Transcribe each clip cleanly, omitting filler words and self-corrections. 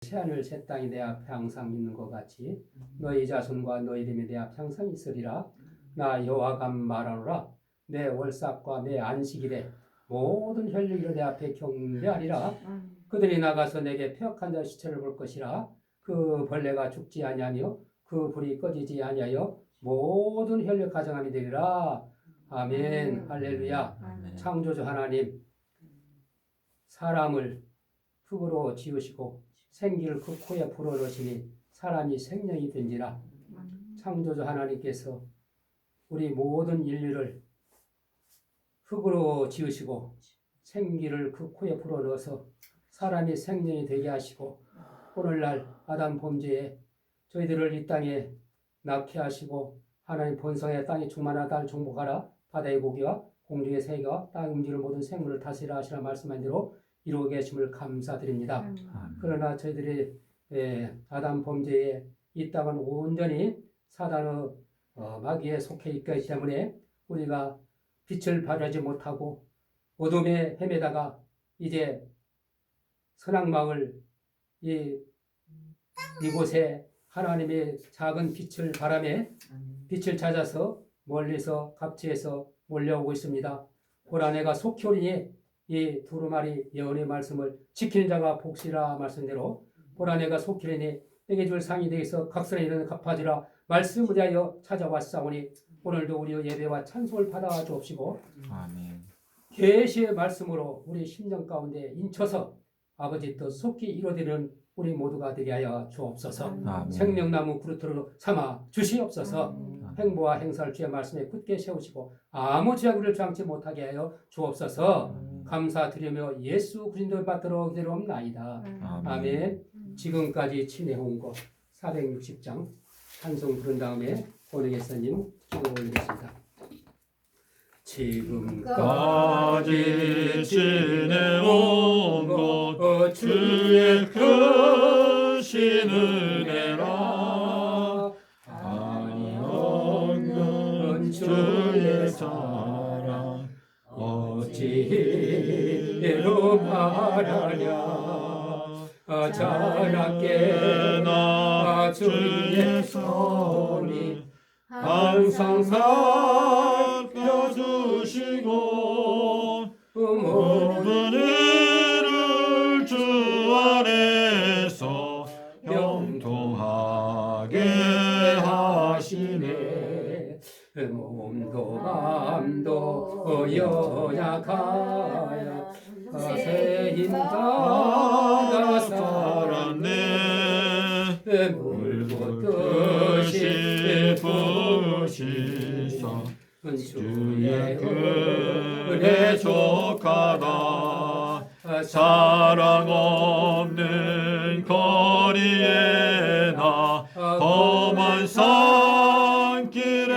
새하늘 새 땅이 내 앞에 항상 있는 것 같이 너희 자손과 너희 이름이 내 앞에 항상 있으리라. 나 여호와가 말하노라. 내 월삭과 내 안식일에 모든 혈육이 내 앞에 경배하리라. 그들이 나가서 내게 폐역한 자 시체를 볼 것이라. 그 벌레가 죽지 아니하며 그 불이 꺼지지 아니하여 모든 혈육 가정함이 되리라. 아멘. 할렐루야. 아멘. 창조주 하나님, 사람을 흙으로 지으시고 생기를 그 코에 불어넣으시니 사람이 생명이 된지라. 창조주 하나님께서 우리 모든 인류를 흙으로 지으시고 생기를 그 코에 불어넣어서 사람이 생명이 되게 하시고, 오늘날 아담 범죄에 저희들을 이 땅에 낳게 하시고 하나님 본성의 땅이 충만하다 정복하라. 바다의 고기와 공중의 새가 땅 움직이는 모든 생물을 다스리라 하시라 말씀한 대로 이루어 계심을 감사드립니다. 그러나 저희들이 아담 범죄에 이 땅은 온전히 사단의 마귀에 속해 있기 때문에 우리가 빛을 발하지 못하고 어둠에 헤매다가 이제 선악마을 이곳에 하나님의 작은 빛을 바람에 빛을 찾아서 멀리서 갑지에서 몰려오고 있습니다. 보라 내가 속히 오리니 이 두루마리 예언의 말씀을 지키는 자가 복시라 말씀대로 보라 내가 속히 오리니 내게 줄 상이 되어서 각선에 이르는 갚아주라 말씀을 위하여 찾아왔사오니 오늘도 우리의 예배와 찬송을 받아 주옵시고 아멘. 계시의 말씀으로 우리 심령 가운데 인쳐서 아버지 뜻 속히 이루어지는 우리 모두가 되게 하여 주옵소서. 아멘. 생명나무 그루터로 삼아 주시옵소서. 행보와 행사를 주의 말씀에 굳게 세우시고 아무 죄악을 저항치 못하게 하여 주옵소서. 감사드리며 예수 그리스도를 받들어 기도옵나이다. 아멘. 지금까지 친해온 것 460장 찬송 부른 다음에 권영애사님 기도 올리겠습니다. 지금까지 지내온 것 주의 크신 은혜라 아니언근 주의 사랑 어찌로 말하랴 자나깨 나 주의 손이 항상 살펴주시고 모든 일을 주 안에서 형통하게 하시네. 몸도 마음도 연약하여 새 힘다 살았네. 물고 뜻이 부시사 주의 은혜 족하다. 사랑 없는 거리에 나 험한 산길에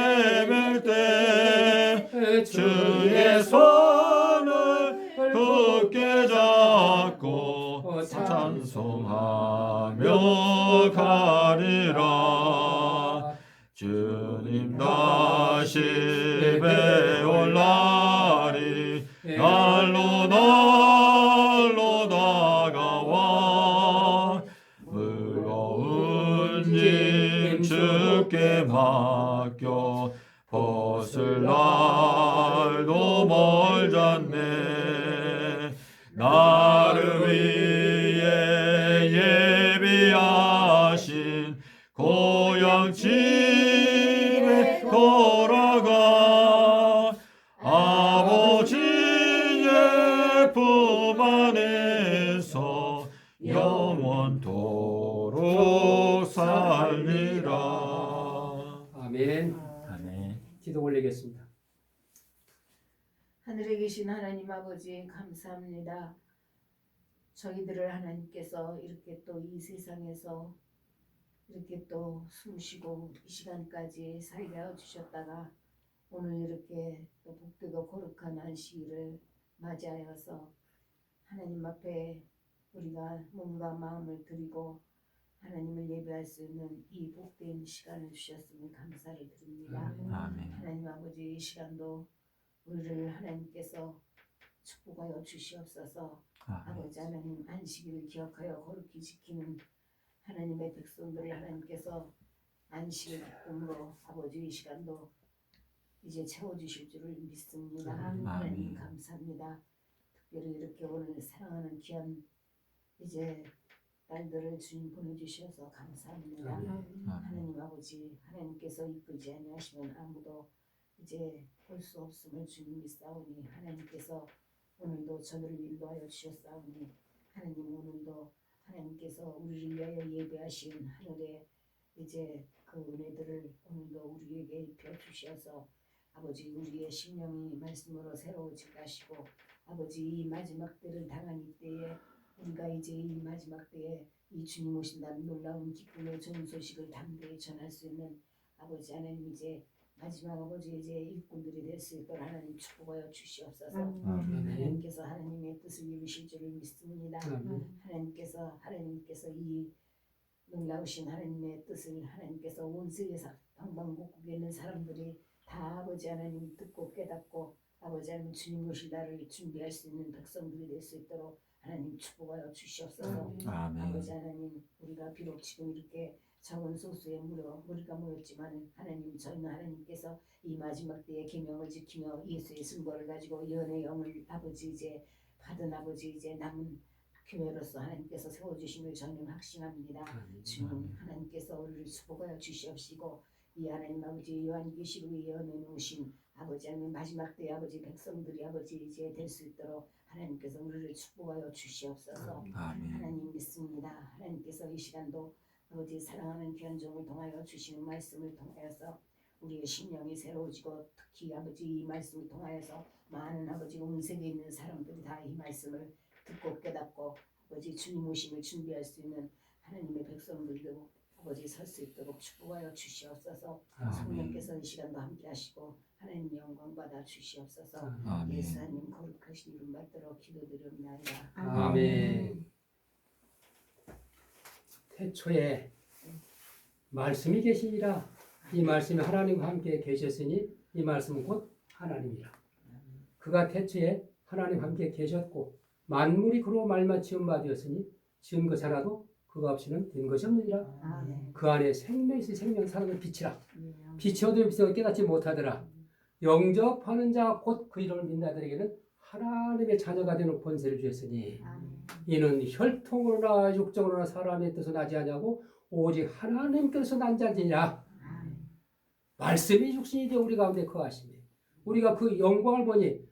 맬 때 주의 손을 굳게 잡고 찬송하며 가리라. 주님 다시 배올 날이 날로 다가와 무거운 짐 주께 맡겨 벗을 날도 멀잖네. 나를 위해 예비하신 고향 집에 돌아가 아버지의 품 안에서 영원토록 살리라. 아멘. 아멘. 기도 올리겠습니다. 하늘에 계신 하나님 아버지 감사합니다. 저희들을 하나님께서 이렇게 또 이 세상에서 이렇게 또 숨쉬고 이 시간까지 살게 하여 주셨다가 오늘 이렇게 또 복되고 거룩한 안식일을 맞이하여서 하나님 앞에 우리가 몸과 마음을 드리고 하나님을 예배할 수 있는 이 복된 시간을 주셨으니 감사를 드립니다. 아멘. 하나님 아버지 이 시간도 우리를 하나님께서 축복하여 주시옵소서. 아버지 하나님 안식일을 기억하여 거룩히 지키는 하나님의 백성들을 하나님께서 안식의 기쁨으로 아버지 이 시간도 이제 채워주실 줄을 믿습니다. 아멘. 하나님 감사합니다. 특별히 이렇게 오늘 사랑하는 귀한 이제 딸들을 주님 보내주셔서 감사합니다. 아멘. 하나님 아버지 하나님께서 이끌지 아니하시면 아무도 이제 볼 수 없음을 주님 믿사오니 하나님께서 오늘도 저들을 인도하여 주셨사오니 하나님 오늘도 하나님께서 우리를 위하여 예배하신 하늘의 이제 그 은혜들을 오늘도 우리에게 입혀 주셔서 아버지 우리의 심령이 말씀으로 새로워지게 하시고 아버지 이 마지막 때를 당한 이때에 우리가 이제 이 마지막 때에 이 주님 오신다는 놀라운 기쁨의 좋은 소식을 담대히 전할 수 있는 아버지 하나님 이제 마지막 아버지 이제 일꾼들이 될 수 있도록 하나님 축복하여 주시옵소서. 하나님께서 하나님의 뜻을 이루실 줄을 믿습니다. 하나님께서 이 놀라우신 하나님의 뜻을 하나님께서 온 세계에서 방방곡곡에 있는 사람들이 다 아버지 하나님 듣고 깨닫고 아버지 하나님 주님 오실 날을 준비할 수 있는 백성들이 될 수 있도록 하나님 축복하여 주시옵소서. 아버지 하나님 우리가 비록 지금 이렇게 적은 소수의 우리가 모였지만 하나님 저희는 하나님께서 이 마지막 때의 계명을 지키며 예수의 증거를 가지고 연의 영을 아버지 이제 받은 아버지 이제 남은 교회로서 하나님께서 세워주심을 저는 확신합니다. 주님 하나님께서 우리를 축복하여 주시옵시고 이 하나님 아버지 요한계시록에 예언해 놓으신 아버지 하나님 마지막 때 아버지 백성들이 아버지 이제 될 수 있도록 하나님께서 우리를 축복하여 주시옵소서. 하나님 믿습니다. 하나님께서 이 시간도 아버지 사랑하는 귀한 종을 통하여 주시는 말씀을 통하여서 우리의 심령이 새로워지고 특히 아버지 이 말씀을 통하여서 많은 아버지 온 세계에 있는 사람들이 다 이 말씀을 듣고 깨닫고 아버지 주님 오심을 준비할 수 있는 하나님의 백성들도 아버지 설 수 있도록 축복하여 주시옵소서. 성령께서 이 시간도 함께 하시고 하나님 영광 받아 주시옵소서. 예수님 거룩하신 이름 받들어 기도드립니다. 아멘. 태초에 말씀이 계시니라. 이 말씀이 하나님과 함께 계셨으니 이 말씀은 곧 하나님이라. 그가 태초에 하나님과 함께 계셨고 만물이 그로 말미암아 지은 바 되었으니 지은 것 하나도 그가 없이는 된 것이 없느니라. 그 안에 생명이 있으니 생명 사는 빛이라. 빛이 어두운 빛을 깨닫지 못하더라. 영접하는 자 곧 그 이름을 믿는 자들에게는 하나님의 자녀가 되는 권세를 주었으니 이는 혈통으로나 육정으로나 사람의 뜻을 나지 아니하고 오직 하나님께서 난 자니라. 말씀이 육신이 되어 우리 가운데 거하시니 우리가 그 영광을 보니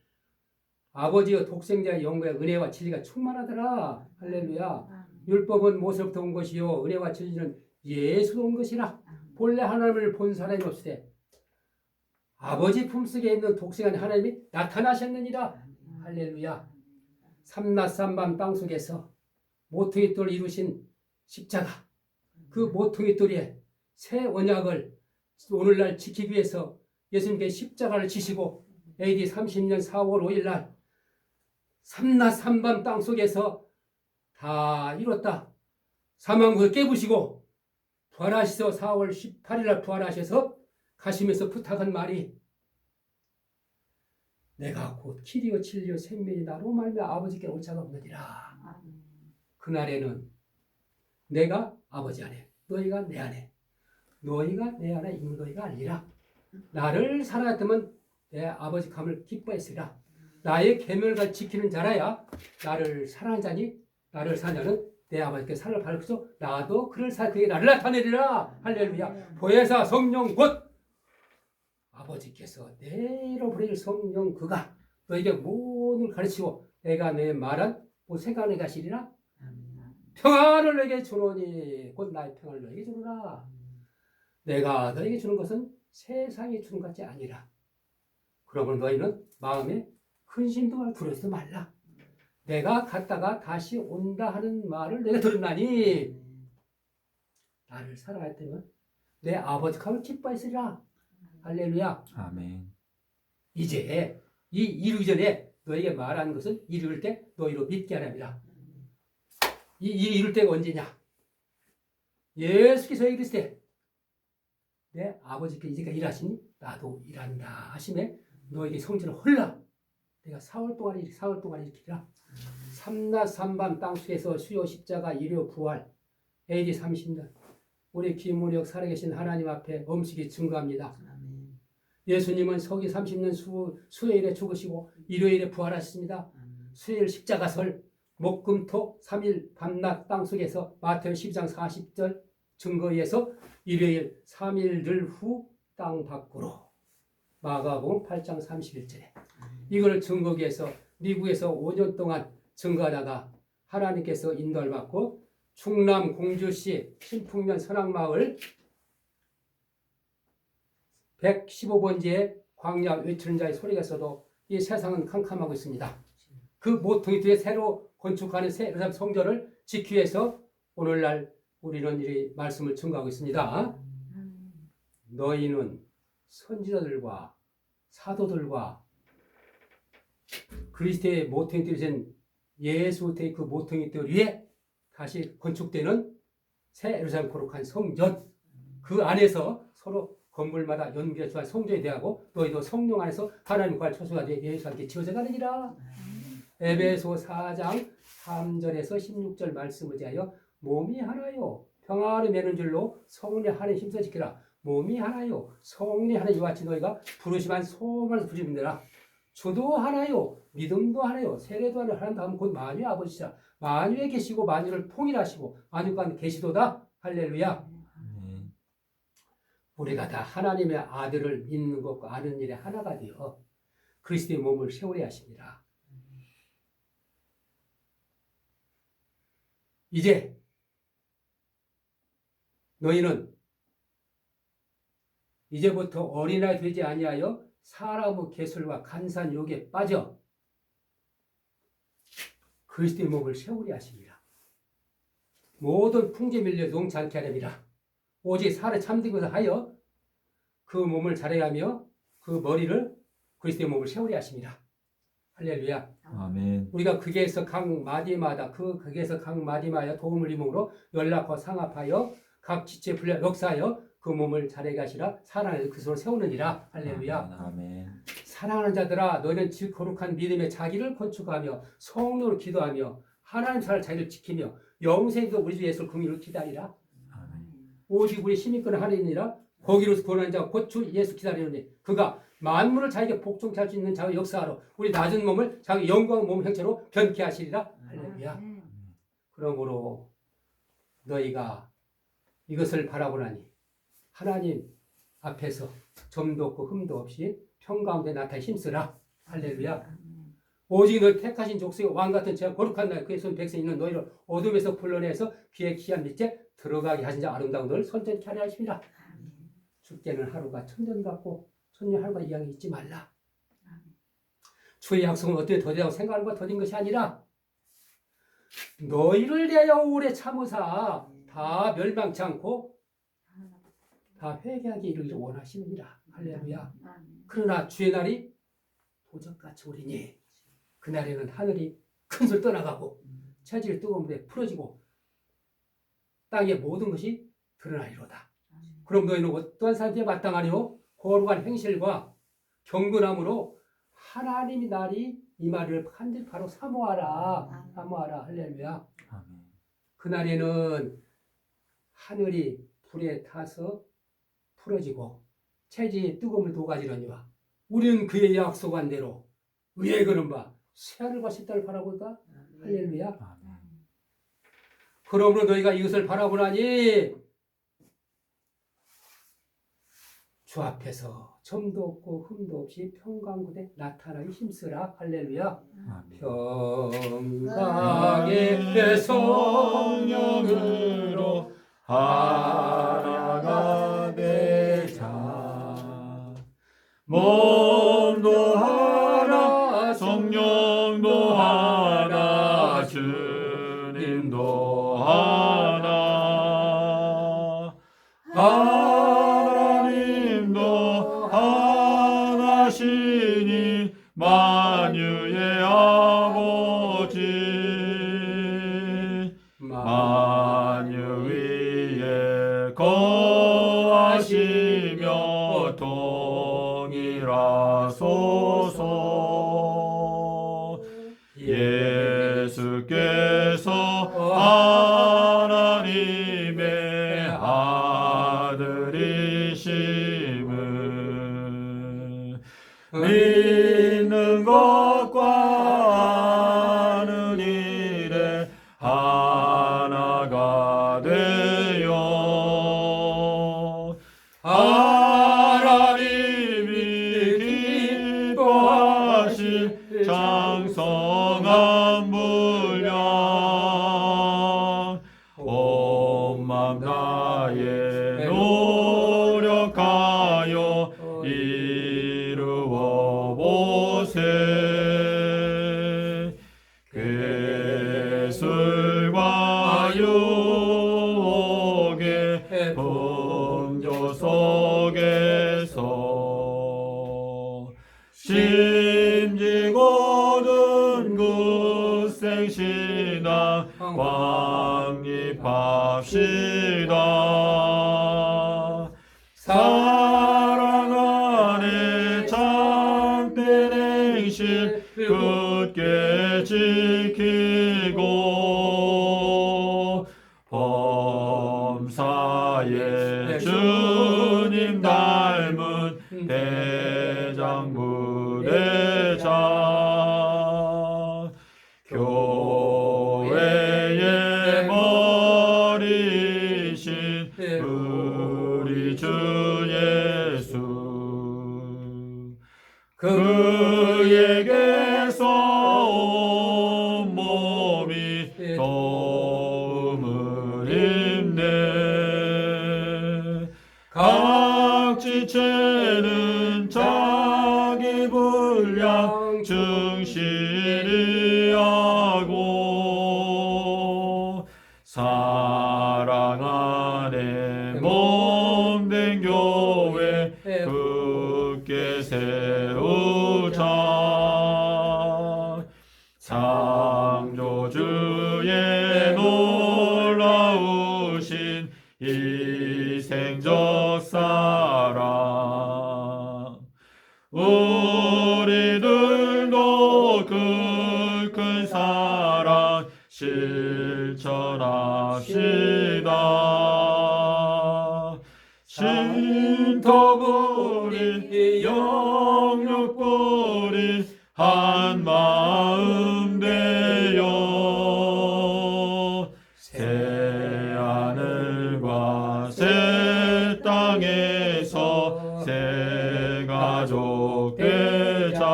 아버지의 독생자의 영광의 은혜와 진리가 충만하더라. 할렐루야. 율법은 모세부터 온 것이요 은혜와 진리는 예수로 온 것이라. 본래 하나님을 본 사람이 없으되 아버지 품속에 있는 독생한 하나님이 나타나셨느니라. 할렐루야. 삼낮 삼밤 땅속에서 모퉁이 돌 이루신 십자가, 그 모퉁이 돌에 새 언약을 오늘날 지키기 위해서 예수님께서 십자가를 지시고 AD 30년 4월 5일 날 삼낮 삼밤 땅속에서 다 이뤘다. 사망을 깨부시고 부활하셔서 4월 18일 날 부활하셔서 가시면서 부탁한 말이 내가 곧 길이요 진리요 생명이 나로 말미암아 아버지께 올 자가 없느니라. 그날에는 내가 아버지 안에 너희가 내 안에 너희가 내 안에 있는 너희가 아니라 나를 사랑했다면 내 아버지 감을 기뻐했으리라. 나의 계명을 지키는 자라야 나를 사랑하는 자니 나를 사는 자는 내 아버지께 사랑을 받고서 나도 그를 사랑 그에게 나를 나타내리라. 할렐루야. 보혜사 성령 곧 아버지께서 내로 보내줄 성령 그가 너에게 모든 걸 가르치고 내가 내 말한 못 생각하게 하시리라. 평안을 너에게 주노니 곧 나의 평안을 너에게 주노라. 내가 너에게 주는 것은 세상이 주는 것 같지 아니라. 그러므로 너희는 마음에 근심도 두려워하지도 말라. 내가 갔다가 다시 온다 하는 말을 내가 들었나니 나를 사랑할 때면 내 아버지 감을 기뻐했으리라. 할렐루야. 아멘. 이제 이 이루기 전에 너에게 말하는 것은 이룰 때 너희로 믿게 하랍니다. 이 이룰 때가 언제냐? 예수께서 이르시되 내 아버지께 이제까지 일하시니 나도 일한다 하시매 너에게 성질을 헐라. 내가 4월 동안 일으키리라. 삼낮 삼밤 땅속에서 수요 십자가 일요 부활 AD 30년 우리 김문혁 살아계신 하나님 앞에 음식이 증거합니다. 아멘. 예수님은 서기 30년 수요일에 죽으시고 일요일에 부활하셨습니다. 수요일 십자가설 목금토 3일 밤낮 땅속에서 마태오 12장 40절 증거에 의해서 일요일 3일들 후 땅 밖으로 마가복음 8장 31절에 이걸 증거하기 위해서 미국에서 5년 동안 증거하다가 하나님께서 인도를 받고 충남 공주시 신풍면 선악마을 115번지에 광야 외치는 자의 소리가 있어도 이 세상은 캄캄하고 있습니다. 그 모퉁이 뒤에 새로 건축하는 새 성전을 지키기 위해서 오늘날 우리는 이 말씀을 증거하고 있습니다. 너희는 선지자들과 사도들과 그리스도의 모퉁이 되신 예수의 그 모퉁이 들 위에 다시 건축되는 새 예루살렘 거룩한 성전 그 안에서 서로 건물마다 연결해 주한 성전에 대하고 너희도 성령 안에서 하나님과 초소가 되어 예수 함께 지어져 가느니라. 에베소 4장 3절에서 16절 말씀을 대하여 몸이 하나요 평화를 매는 줄로 성령의 한에 힘써 지키라. 몸이 하나요 성령의 하나 이와 같이 너희가 부르심한 소망을 부르심이라. 주도 하나요 믿음도 하나요 세례도 하나요 하나님 다음 곧 만유의 아버지시라. 만유에 계시고 만유를 통일하시고 만유 가운데 계시도다. 할렐루야. 우리가 다 하나님의 아들을 믿는 것과 아는 일에 하나가 되어 그리스도의 몸을 세우려 하십니다. 이제 너희는 이제부터 어린아이 되지 아니하여 사람의 계술과 간사한 욕에 빠져 그리스도의 몸을 세우려 하십니다. 모든 풍제 밀려 용치 않게 하렵니다. 오직 살에 참된 것을 하여 그 몸을 자라게 하며 그 머리를 그리스도의 몸을 세우려 하십니다. 할렐루야. 아멘. 우리가 극에서 각 마디마다 극에서 각 마디마다 도움을 이름으로 연락하고 상합하여 각 지체 분량 역사하여 그 몸을 자라게 하시라. 사랑해서 그 손을 세우느니라. 할렐루야. 아멘. 사랑하는 자들아 너희는 거룩한 믿음의 자기를 건축하며 성령으로 기도하며 하나님 사랑을 자기를 지키며 영생도 우리 주 예수를 긍휼히 기다리라. 오직 우리 힘이 있거나 하나님이라 거기로서 구원하는 자가 곧 주 예수 기다리노니 그가 만물을 자기에게 복종케 할 수 있는 자가 역사하러 우리 낮은 몸을 자기 영광 몸 형체로 변케 하시리라. 할렐루야. 그러므로 너희가 이것을 바라보나니 하나님 앞에서 점도 없고 흠도 없이 평가운데 나타나 힘쓰라. 할렐루야. 오직 너희 택하신 족속의 왕같은 제가 거룩한 날 그의 손 백성이 있는 너희를 어둠에서 불러내서 그의 귀한 빛에 들어가게 하신 자 아름다운 너를 선전케 하려 하십니다. 죽게는 하루가 천년 같고 천년 하루가 이양이 잊지 말라. 주의 약속은 어떻게 더디다고 생각하는 것과 더딘 것이 아니라 너희를 대하여 오래 참으사 다 멸망치 않고 다 회개하게 이르기를 원하시느니라. 할렐루야. 그러나 주의 날이 도적같이 오리니 그날에는 하늘이 큰술 떠나가고 체질이 뜨거운 물에 풀어지고 땅의 모든 것이 드러나리로다. 그럼 너희는 어떠한 삶에 마땅하니요 거룩한 행실과 경건함으로 하나님의 날이 임하리를 간절히 사모하라. 사모하라. 할렐루야. 아멘. 그날에는 하늘이 불에 타서 풀어지고 체질이 뜨거운 물 녹아지려니와 우리는 그의 약속한 대로 의에 거는 바 새하늘과 새 땅을 바라보다. 할렐루야. 아멘. 그러므로 너희가 이것을 바라보라니 주 앞에서 점도 없고 흠도 없이 평강구대 나타나기 힘쓰라. 할렐루야. 아멘. 평강의 성령으로 하나가 되자 몸도 하나 성령도 하나 주님도 하나 하나님도 하나시니 만유의 아버지 만유 위에 거하시며 동일하소서. 예수께서 하나님 아들이심을 믿는 것과 아는 일에 하나가 되어 하나님이 기뻐하신 장성한 분량 온 맘 다해 노력하여 이루어 보세. 괴술과 유혹의 범죄 속에서 심지고든 굳생신앙 확립합시다. 사랑 안에 참된 행실 굳게 지키고 범사에 주님 닮은 대장 부대장 교회의 머리이신 우리 주 예수 그에게서 온 몸이 도움을 입네. 각 지체는 자기 분량 충실히 하고 사랑 안에 몸된 교회 굳게 세우자. 창조주의 놀라우신 희생적 사랑 우리들도 그 큰 사랑 실천합시다. 신터 부린 영육 부린 한 마음 되어 새 하늘과 새 땅에서 새 가족 되자.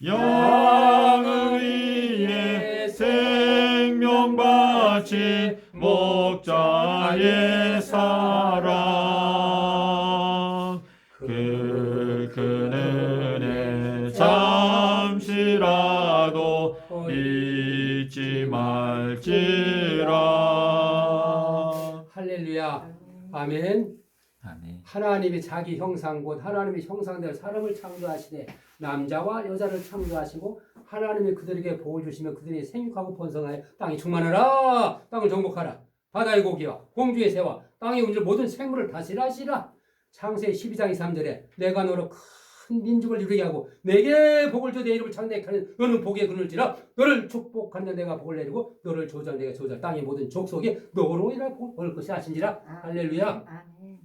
양을 위해 생명 바친 목자의 사랑 그 큰 은혜 잠시라도 잊지 말지라. 할렐루야. 아멘. 아멘. 하나님이 자기 형상 곧 하나님의 형상대로 사람을 창조하시되 남자와 여자를 창조하시고 하나님이 그들에게 복을 주시며 그들이 생육하고 번성하여 땅이 충만하라. 땅을 정복하라. 바다의 고기와 공주의 새와 땅의 움질 모든 생물을 다스리라. 창세기 12장 3절에 내가 너로 큰 민족을 이루게 하고 내게 복을 줘 내 이름을 창대케 하는 너는 복에 그늘지라. 너를 축복하는 내가 복을 내리고 너를 저주하는 내가 저주할 땅의 모든 족속이 너로 인하여 복을 얻을 것이 아신지라. 할렐루야. 아멘.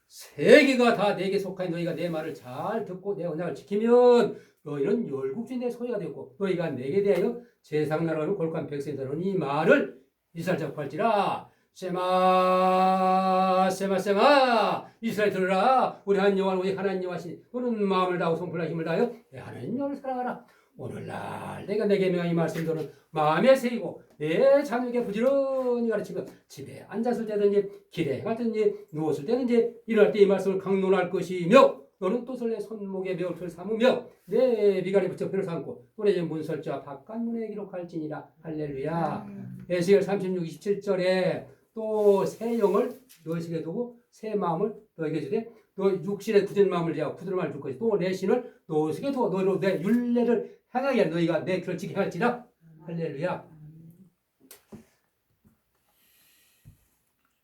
세계가 다 내게 속하니 너희가 내 말을 잘 듣고 내 언약을 지키면 너희는 열국주의 내 소유가 되었고 너희가 내게 대하여 제상나라로 골고한 백성이 되는 이 말을 이스라엘 작곡할지라. 세마 세마 세마 이스라엘 들으라. 우리 한 여호와는 우리 하나님 여호와시니 너는 마음을 다하고 손풀라 힘을 다하여 내 하나님 여호와를 사랑하라. 오늘날 내가 내게 명한 이 말씀들은 마음에 새기고 내 자녀에게 부지런히 가르치며 집에 앉았을 때든지 길에 행하든지 누웠을 때든지 일어날 때 이 말씀을 강론할 것이며 너는 또 내 손목에 매울틀 삼으며 내 비간에 붙여 표를 삼고 또 내 문설주와 바깥문에 기록할지니라. 할렐루야. 에스겔 36, 27절에 또 새 영을 너희에게 두고 새 마음을 너희에게 주되 너 육신의 굳은 마음을 제하고 굳은 마음을 줄 것이 또 내 신을 너희에게 두고 너희로 내 율례를 행하게 하여 너희가 내 길을 지키게 할지라. 할렐루야.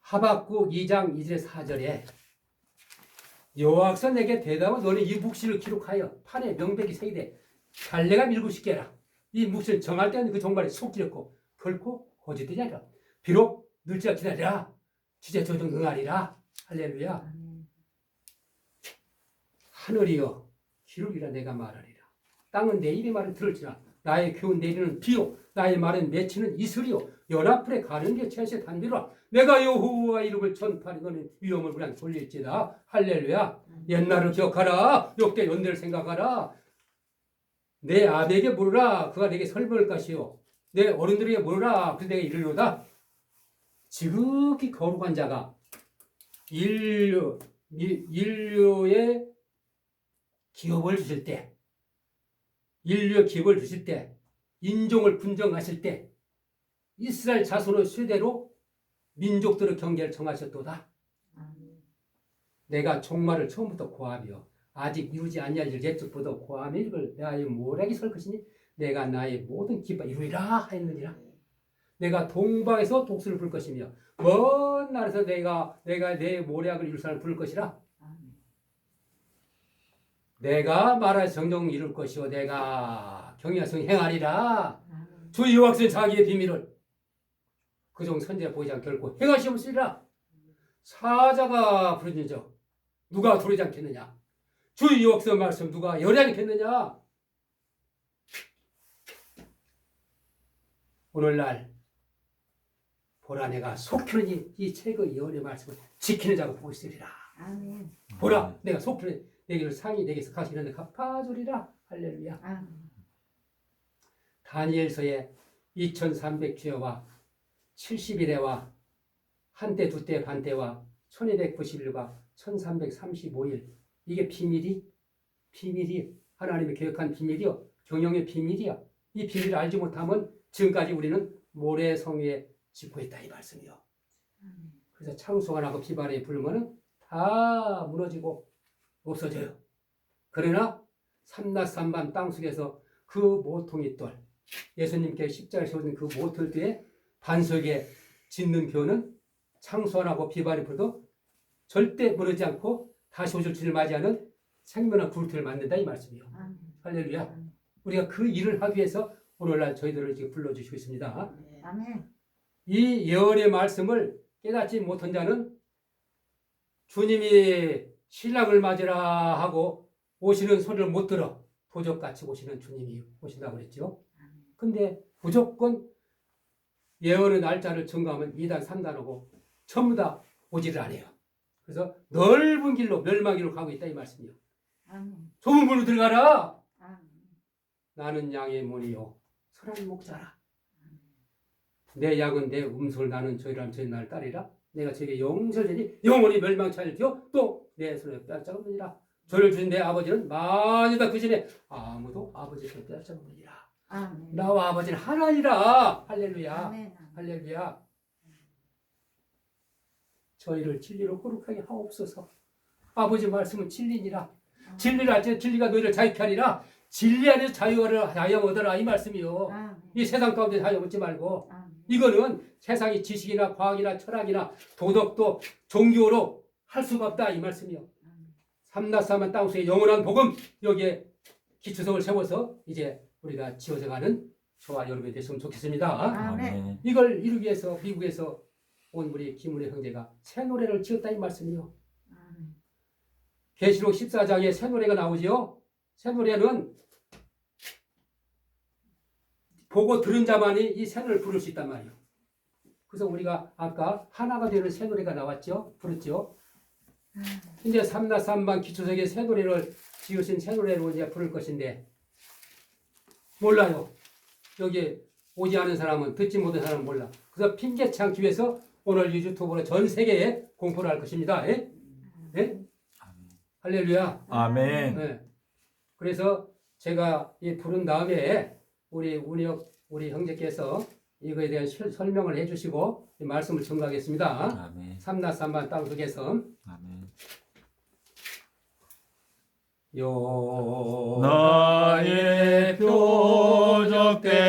하박국 2장 2절 4절에 여호와께서 내게 대답하여 너는 이 묵시를 기록하여 판에 명백히 새기되 갈래가 밀고 싶게 해라. 이 묵시를 정할 때는 그 종말이 속지렸고 결코 거짓되지 않으라. 비록 늙지라 기다리라. 주제 조정 응하리라. 할렐루야. 아멘. 하늘이여 기르리라 내가 말하리라. 땅은 내 입의 말을 들을지라. 나의 교훈 내리는 비요 나의 말은 맺히는 이슬이요 연합풀에 가는 게 채세 단비라. 내가 여호와 이름을 전파하니 너는 위험을 그냥 돌릴지다. 할렐루야. 옛날을 기억하라. 역대 연대를 생각하라. 내 아비에게 물으라. 그가 내게 설명할 것이요 내 어른들에게 물으라. 그래서 내가 이르노다. 지극히 거룩한 자가 인류의 기업을 주실 때, 인류의 기업을 주실 때, 인종을 분정하실 때, 이스라엘 자손의 세대로 민족들의 경계를 정하셨도다. 내가 종말을 처음부터 고하며 아직 이루지 아니할 일 옛적부터 고하며 이걸 나의 모략이 설 것이니 내가 나의 모든 기뻐 이루리라 하였느니라. 내가 동방에서 독수를 부를 것이며 먼 나라에서 내가 내 모략을 이룰 사람을 부를 것이라. 내가 말할 정정 이룰 것이요 내가 경외성 행하리라. 주 여호와께서 자기의 비밀을 그종 선지자 보이지 않게 결코 행하시옵으리라. 사자가 부르짖어 누가 들으지 않겠느냐. 주 여호와께서 말씀 누가 열지 않겠느냐. 오늘날 보라 내가 속히는 이 책의 예언의 말씀을 지키는 자가 보고 있으리라. 아멘. 보라 내가 속히는 내게 상이 내게서 가시는 갚아주리라. 할렐루야. 아멘. 다니엘서에 2300주여와 70일에와 한때 두때 반때와 1290일과 1335일 이게 비밀이 하나님이 계획한 비밀이요 경영의 비밀이야. 이 비밀을 알지 못하면 지금까지 우리는 모래성에 짚고 있다 이 말씀이요. 그래서 창수가 나고 비바람이 불면은 다 무너지고 없어져요. 그러나 삼낮삼밤 땅속에서 그 모퉁이 돌 예수님께 십자가에 세워진 그 모퉁이 뒤에 반석에 짓는 교는 창수가 나고 비바람이 불도 절대 무너지지 않고 다시 오실 주를 맞이하는 생명의 굴틀을 만든다 이 말씀이요. 할렐루야. 우리가 그 일을 하기 위해서 오늘날 저희들을 지금 불러주시고 있습니다. 아멘. 이 예언의 말씀을 깨닫지 못한 자는 주님이 신랑을 맞으라 하고 오시는 소리를 못 들어 도적같이 오시는 주님이 오신다고 그랬죠. 근데 무조건 예언의 날짜를 증거하면 2단 3단하고 전부 다 오지를 않아요. 그래서 넓은 길로 멸망길로 가고 있다 이 말씀이요. 좁은 문으로 들어가라. 나는 양의 문이요 선한 목자라. 내 양은 내 음소를 나는 저희라면 저희 나를 따르리라. 내가 저에게 용서되니 영원히 멸망치 않을지요 또 내 손에 빼앗아오느니라. 저를 주신 내 아버지는 만유다 그 전에 아무도 아버지 손에 빼앗아오느니라. 나와 아버지는 하나니라. 할렐루야. 아멘. 할렐루야. 저희를 진리로 거룩하게 하옵소서. 아버지 말씀은 진리니라. 진리를 알지 진리가 너희를 자유케 하리라. 진리 안에서 자유를 얻어라 이 말씀이요. 이 세상 가운데 자유 얻지 말고 이거는 세상이 지식이나 과학이나 철학이나 도덕도 종교로 할 수가 없다 이 말씀이요. 삼낮삼한 땅속에 영원한 복음 여기에 기초석을 세워서 이제 우리가 지어져가는 저와 여러분이 됐으면 좋겠습니다. 아멘. 이걸 이루기 위해서 미국에서 온 우리 김은혜 형제가 새 노래를 지었다 이 말씀이요. 계시록 14장에 새 노래가 나오지요. 새 노래는 보고 들은 자만이 이 새 노래를 부를 수 있단 말이에요. 그래서 우리가 아까 하나가 되는 새 노래가 나왔죠. 부르죠. 이제 삼낮삼방 기초석에 새 노래를 지으신 새 노래로 이제 부를 것인데 몰라요. 여기 오지 않은 사람은 듣지 못한 사람은 몰라. 그래서 핑계치 않기 위해서 오늘 이 유튜브로 전 세계에 공포를 할 것입니다. 예? 예? 할렐루야. 아멘. 네. 그래서 제가 이 부른 다음에 우리 형제께서 이거에 대한 설명을 해주시고 이 말씀을 증거하겠습니다. 아멘. 삼낮삼방 땅속에서 아멘. 나의 나의 표적대로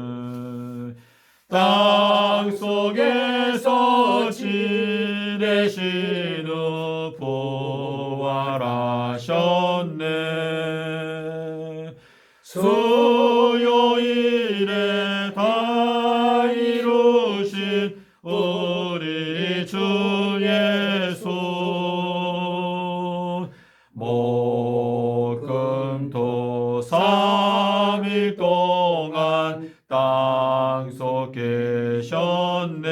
삼낮삼밤을 땅속에서 지내신 후 부활하셨네. 수요 3일 동안 땅속 계셨네.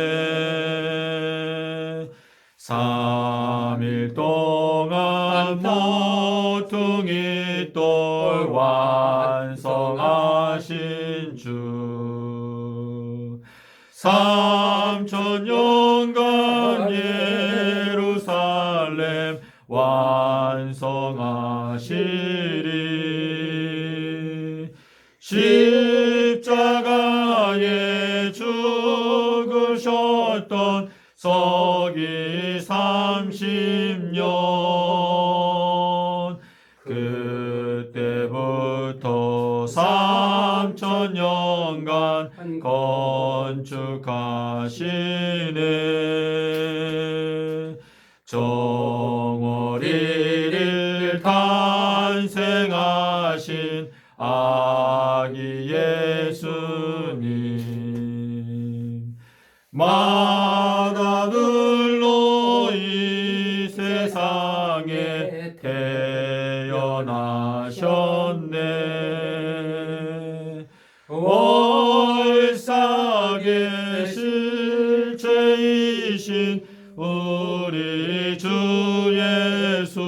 3일 동안 모퉁이 돌 완성하신 주. 3000년간 예루살렘 완성하시리. 십자가에 죽으셨던 서기 30년 그때부터 3000년간 건축하시네. 정월일일 탄생하신 아기 예수님. 마다들로 이 세상에 태어나셨네. 월삭의 실체이신 우리 주 예수.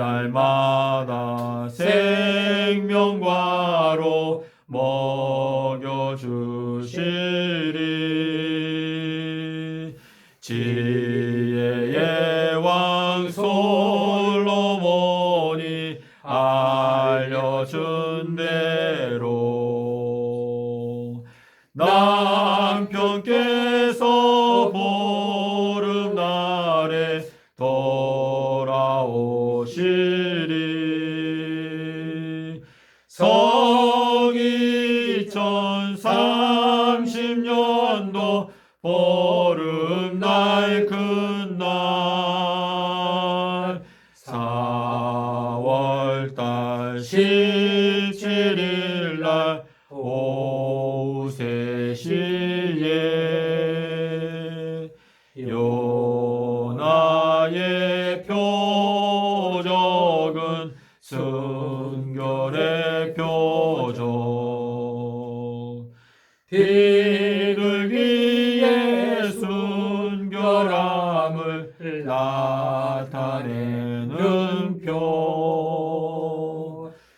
매달마다 생명과로 먹여주시리. 지혜의 왕 솔로몬이 알려준 대로 남편께서 보름날에 돌아오시리. 성이 2030년도 보름날 그날 4월달 17일날 오후 3시에 요나의 표적은 순결의 표적. 비둘기의 순결함을 나타내는 표.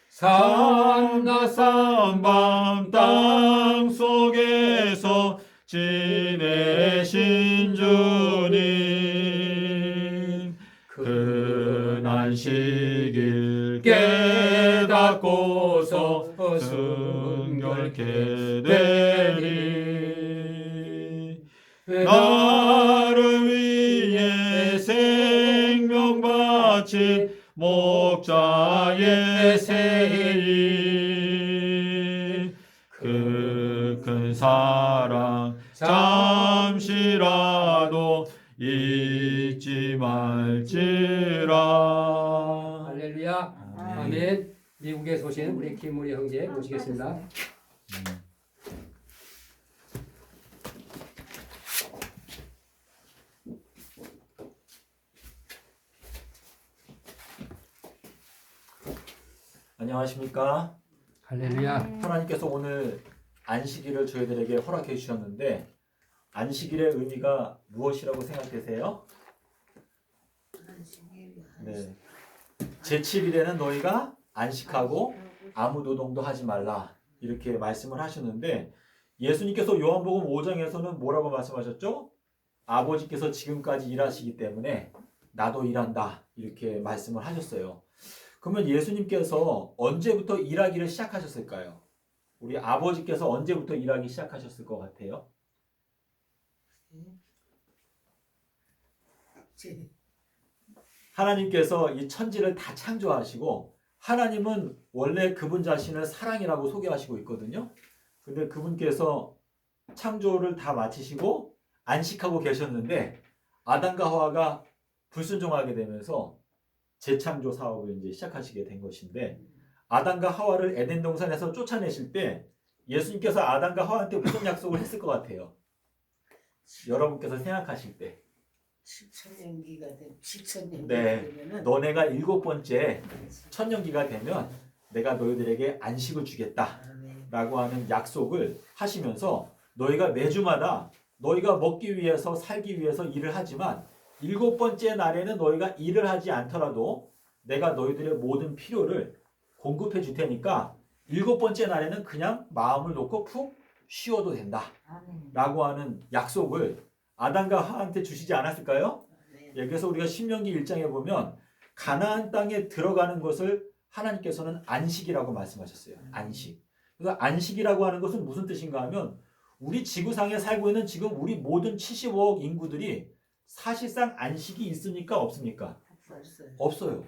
산낮산 밤 땅속에서 지내신 주님. 그 난시길 깨닫고서 순결케 되리. 나를 위해 생명 바친 목자의 세이. 그 큰 사랑 잠시라도 잊지 말지라. 할렐루야. 아멘. 미국에서 오신 우리 김문희 형제 모시겠습니다. 안녕하십니까? 할렐루야. 하나님께서 오늘 안식일을 저희들에게 허락해 주셨는데 안식일의 의미가 무엇이라고 생각되세요? 네. 제7일에는 너희가 안식하고 아무 노동도 하지 말라 이렇게 말씀을 하셨는데 예수님께서 요한복음 5장에서는 뭐라고 말씀하셨죠? 아버지께서 지금까지 일하시기 때문에 나도 일한다 이렇게 말씀을 하셨어요. 그러면 예수님께서 언제부터 일하기를 시작하셨을까요? 우리 아버지께서 언제부터 일하기 시작하셨을 것 같아요? 하나님께서 이 천지를 다 창조하시고 하나님은 원래 그분 자신을 사랑이라고 소개하시고 있거든요. 근데 그분께서 창조를 다 마치시고 안식하고 계셨는데 아담과 하와가 불순종하게 되면서 재창조 사업을 이제 시작하시게 된 것인데 아담과 하와를 에덴 동산에서 쫓아내실 때 예수님께서 아담과 하와한테 무슨 약속을 했을 것 같아요? 여러분께서 생각하실 때 7천년기가 되면 7천년기가 네. 되면은 너네가 7번째 천년기가 되면 내가 너희들에게 안식을 주겠다 아멘. 라고 하는 약속을 하시면서 너희가 매주마다 너희가 먹기 위해서 살기 위해서 일을 하지만 7번째 날에는 너희가 일을 하지 않더라도 내가 너희들의 모든 필요를 공급해 줄 테니까 7번째 날에는 그냥 마음을 놓고 푹 쉬어도 된다 아멘. 라고 하는 약속을 아담과 하와한테 주시지 않았을까요? 아멘. 예, 그래서 우리가 신명기 1장에 보면 가나안 땅에 들어가는 것을 하나님께서는 안식이라고 말씀하셨어요. 안식. 그래서 안식이라고 하는 것은 무슨 뜻인가 하면 우리 지구상에 살고 있는 지금 우리 모든 75억 인구들이 사실상 안식이 있습니까? 없습니까? 없어요. 없어요.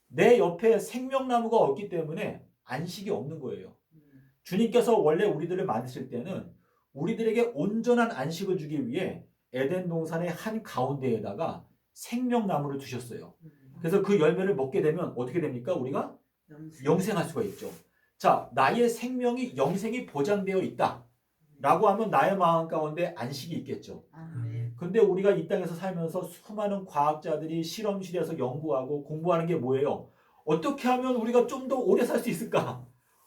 내 옆에 생명나무가 없기 때문에 안식이 없는 거예요. 주님께서 원래 우리들을 만드실 때는 우리들에게 온전한 안식을 주기 위해 에덴 동산의 한 가운데에다가 생명나무를 두셨어요. 그래서 그 열매를 먹게 되면 어떻게 됩니까? 우리가 영생할 수가 있죠. 자, 나의 생명이 영생이 보장되어 있다 라고 하면 나의 마음 가운데 안식이 있겠죠. 아멘. 근데 우리가 이 땅에서 살면서 수많은 과학자들이 실험실에서 연구하고 공부하는 게 뭐예요? 어떻게 하면 우리가 좀 더 오래 살 수 있을까?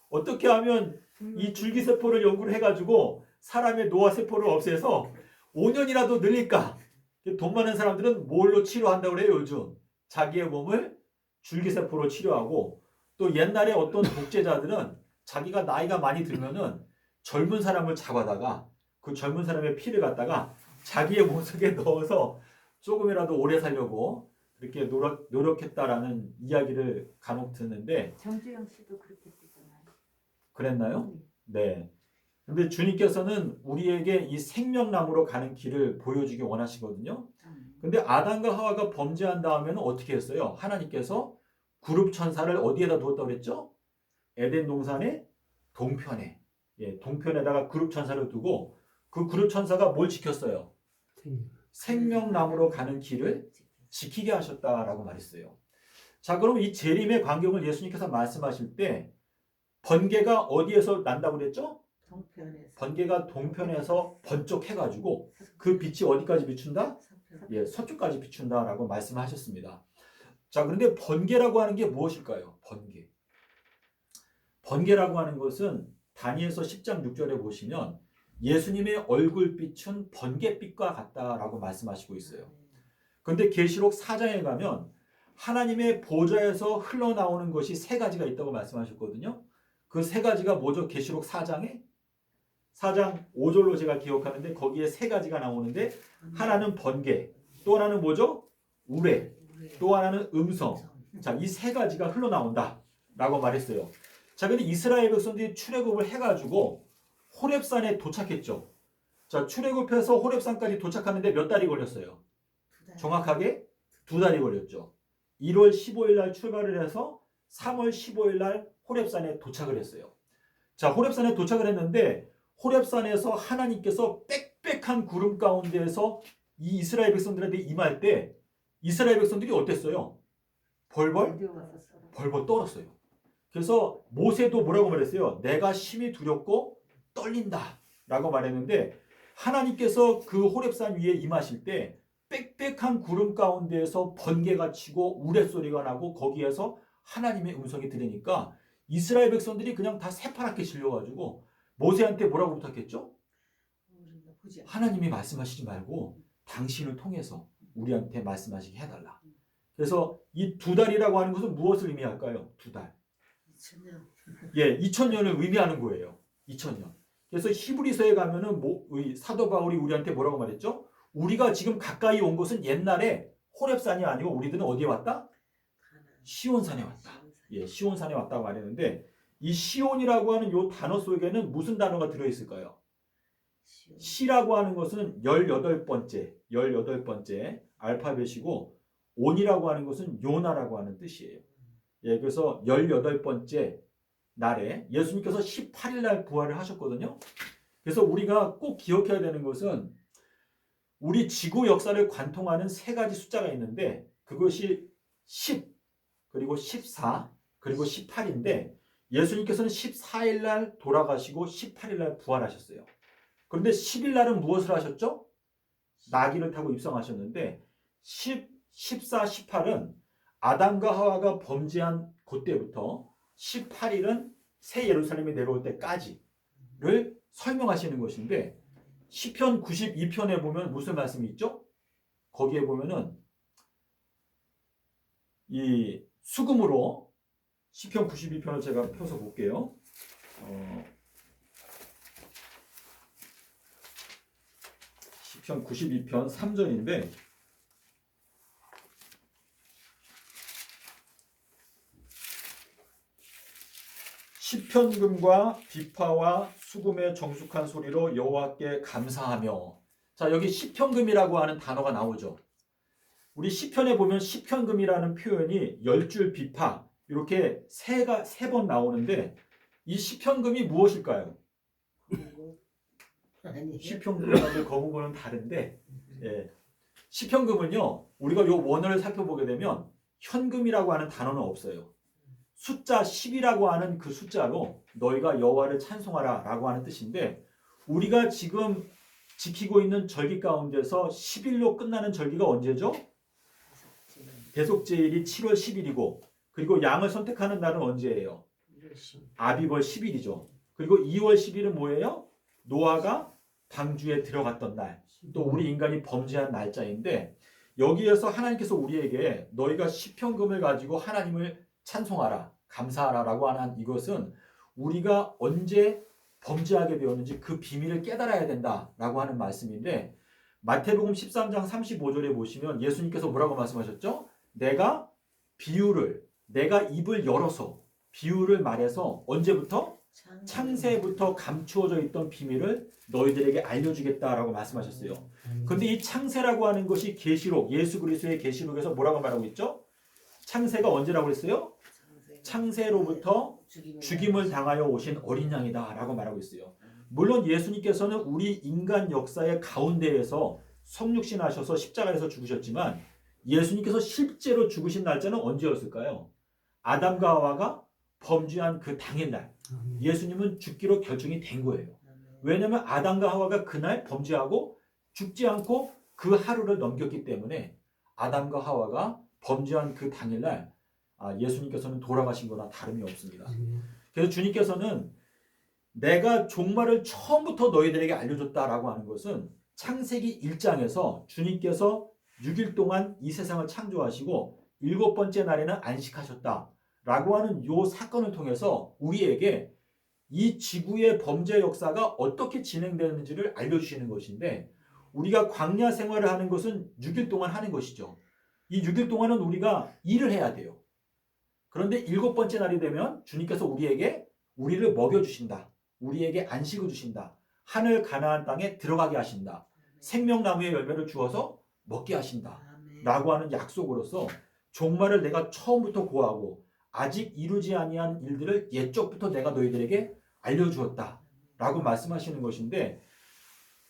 어떻게 하면 이 줄기세포를 연구를 해가지고 사람의 노화세포를 없애서 5년이라도 늘릴까? 돈 많은 사람들은 뭘로 치료한다고 그래요, 요즘? 자기의 몸을 줄기세포로 치료하고 또 옛날에 어떤 독재자들은 자기가 나이가 많이 들면은 젊은 사람을 잡아다가 그 젊은 사람의 피를 갖다가 자기의 몸속에 넣어서 조금이라도 오래 살려고 그렇게 노력했다라는 이야기를 간혹 듣는데 정주영 씨도 그렇게 뜨잖아요. 그랬나요? 네. 근데 주님께서는 우리에게 이 생명나무로 가는 길을 보여주기 원하시거든요. 근데 아담과 하와가 범죄한 다음에는 어떻게 했어요? 하나님께서 그룹 천사를 어디에다 두었다고 그랬죠? 에덴 동산의 동편에. 예, 동편에다가 그룹 천사를 두고 그 그룹 천사가 뭘 지켰어요? 생명나무로 가는 길을 지키게 하셨다라고 말했어요. 자, 그럼 이 재림의 광경을 예수님께서 말씀하실 때 번개가 어디에서 난다고 그랬죠? 동편에서. 번개가 동편에서 번쩍해가지고 그 빛이 어디까지 비춘다? 서편. 예, 서쪽까지 비춘다라고 말씀하셨습니다. 자, 그런데 번개라고 하는 게 무엇일까요? 번개. 번개라고 하는 것은 다니엘서 10장 6절에 보시면 예수님의 얼굴빛은 번개빛과 같다라고 말씀하시고 있어요. 그런데 계시록 4장에 가면 하나님의 보좌에서 흘러나오는 것이 세 가지가 있다고 말씀하셨거든요. 그 세 가지가 뭐죠? 계시록 4장 5절로 제가 기억하는데 거기에 세 가지가 나오는데 하나는 번개, 또 하나는 뭐죠? 우레, 또 하나는 음성. 자, 이 세 가지가 흘러나온다 라고 말했어요. 자, 근데 이스라엘 백성들이 출애굽을 해가지고 호렙산에 도착했죠. 자, 출애굽해서 호렙산까지 도착하는데 몇 달이 걸렸어요? 정확하게 2달이 걸렸죠. 1월 15일 날 출발을 해서 3월 15일 날 호렙산에 도착을 했어요. 자, 호렙산에 도착을 했는데 호렙산에서 하나님께서 빽빽한 구름 가운데에서 이 이스라엘 백성들한테 임할 때 이스라엘 백성들이 어땠어요? 벌벌 떨었어요. 그래서 모세도 뭐라고 말했어요? 내가 심히 두렵고 떨린다 라고 말했는데 하나님께서 그 호렙산 위에 임하실 때 빽빽한 구름 가운데에서 번개가 치고 우레소리가 나고 거기에서 하나님의 음성이 들리니까 이스라엘 백성들이 그냥 다 새파랗게 질려가지고 모세한테 뭐라고 부탁했죠? 하나님이 말씀하시지 말고 당신을 통해서 우리한테 말씀하시게 해달라. 그래서 이 2달이라고 하는 것은 무엇을 의미할까요? 2달. 2000년. 예, 2000년을 의미하는 거예요. 2000년. 그래서 히브리서에 가면은 사도 바울이 우리한테 뭐라고 말했죠? 우리가 지금 가까이 온 것은 옛날에 호렙산이 아니고 우리들은 어디에 왔다? 시온산에 왔다. 예, 시온산에 왔다고 말했는데 이 시온이라고 하는 요 단어 속에는 무슨 단어가 들어있을까요? 시라고 하는 것은 18번째 알파벳이고 온이라고 하는 것은 요나라고 하는 뜻이에요. 예, 그래서 18번째 날에 예수님께서 18일 날 부활을 하셨거든요. 그래서 우리가 꼭 기억해야 되는 것은 우리 지구 역사를 관통하는 세 가지 숫자가 있는데 그것이 10, 그리고 14, 그리고 18인데 예수님께서는 14일 날 돌아가시고 18일 날 부활하셨어요. 그런데 10일 날은 무엇을 하셨죠? 나귀를 타고 입성하셨는데 14, 18은 아담과 하와가 범죄한 그때부터 18일은 새 예루살렘에 내려올 때까지를 설명하시는 것인데 시편 92편에 보면 무슨 말씀이 있죠? 거기에 보면은 이 수금으로 시편 92편을 제가 펴서 볼게요. 시편 92편 3절인데 시편금과 비파와 수금의 정숙한 소리로 여호와께 감사하며. 자, 여기 시편금이라고 하는 단어가 나오죠. 우리 시편에 보면 시편금이라는 표현이 10줄 비파 이렇게 세 번 나오는데 이 시편금이 무엇일까요? 시편금하고 거무금은 다른데 시편금은요 우리가 요 원어를 살펴보게 되면 현금이라고 하는 단어는 없어요. 숫자 10이라고 하는 그 숫자로 너희가 여호와를 찬송하라 라고 하는 뜻인데 우리가 지금 지키고 있는 절기 가운데서 10일로 끝나는 절기가 언제죠? 대속제일이 7월 10일이고 그리고 양을 선택하는 날은 언제예요? 아비벌 10일이죠. 그리고 2월 10일은 뭐예요? 노아가 방주에 들어갔던 날, 또 우리 인간이 범죄한 날짜인데 여기에서 하나님께서 우리에게 너희가 시편금을 가지고 하나님을 찬송하라, 감사하라 라고 하는 이것은 우리가 언제 범죄하게 되었는지 그 비밀을 깨달아야 된다라고 하는 말씀인데 마태복음 13장 35절에 보시면 예수님께서 뭐라고 말씀하셨죠? 내가 입을 열어서 비유를 말해서 언제부터? 창세부터 감추어져 있던 비밀을 너희들에게 알려주겠다라고 말씀하셨어요. 그런데 이 창세라고 하는 것이 계시록, 예수 그리스도의 계시록에서 뭐라고 말하고 있죠? 창세가 언제라고 했어요? 창세로부터 죽임을 당하여 오신 어린 양이다 라고 말하고 있어요. 물론 예수님께서는 우리 인간 역사의 가운데에서 성육신하셔서 십자가에서 죽으셨지만 예수님께서 실제로 죽으신 날짜는 언제였을까요? 아담과 하와가 범죄한 그 당일날 예수님은 죽기로 결정이 된 거예요. 왜냐하면 아담과 하와가 그날 범죄하고 죽지 않고 그 하루를 넘겼기 때문에 아담과 하와가 범죄한 그 당일날 예수님께서는 돌아가신 거나 다름이 없습니다. 그래서 주님께서는 내가 종말을 처음부터 너희들에게 알려줬다라고 하는 것은 창세기 1장에서 주님께서 6일 동안 이 세상을 창조하시고 7번째 날에는 안식하셨다라고 하는 이 사건을 통해서 우리에게 이 지구의 범죄 역사가 어떻게 진행되는지를 알려주시는 것인데 우리가 광야 생활을 하는 것은 6일 동안 하는 것이죠. 이 6일 동안은 우리가 일을 해야 돼요. 그런데 7번째 날이 되면 주님께서 우리를 먹여주신다. 우리에게 안식을 주신다. 하늘 가나안 땅에 들어가게 하신다. 생명나무의 열매를 주어서 먹게 하신다. 라고 하는 약속으로서 종말을 내가 처음부터 고하고 아직 이루지 아니한 일들을 옛적부터 내가 너희들에게 알려주었다. 라고 말씀하시는 것인데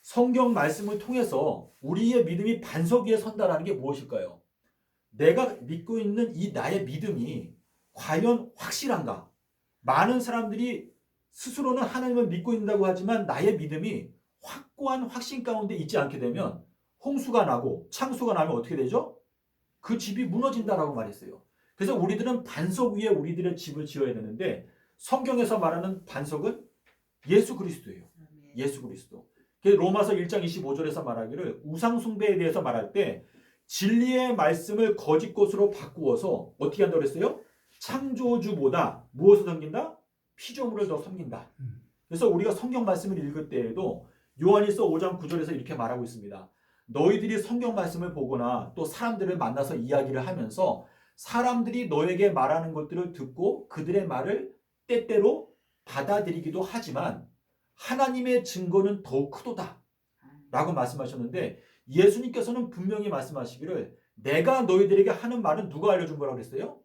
성경 말씀을 통해서 우리의 믿음이 반석 위에 선다라는 게 무엇일까요? 내가 믿고 있는 이 나의 믿음이 과연 확실한가? 많은 사람들이 스스로는 하나님을 믿고 있다고 하지만 나의 믿음이 확고한 확신 가운데 있지 않게 되면 홍수가 나고 창수가 나면 어떻게 되죠? 그 집이 무너진다라고 말했어요. 그래서 우리들은 반석 위에 우리들의 집을 지어야 되는데 성경에서 말하는 반석은 예수 그리스도예요. 예수 그리스도. 로마서 1장 25절에서 말하기를 우상 숭배에 대해서 말할 때 진리의 말씀을 거짓 것으로 바꾸어서 어떻게 한다고 그랬어요? 창조주보다 무엇을 섬긴다? 피조물을 더 섬긴다. 그래서 우리가 성경 말씀을 읽을 때에도 요한일서 5장 9절에서 이렇게 말하고 있습니다. 너희들이 성경 말씀을 보거나 또 사람들을 만나서 이야기를 하면서 사람들이 너에게 말하는 것들을 듣고 그들의 말을 때때로 받아들이기도 하지만 하나님의 증거는 더욱 크도다 라고 말씀하셨는데 예수님께서는 분명히 말씀하시기를 내가 너희들에게 하는 말은 누가 알려준 거라고 그랬어요?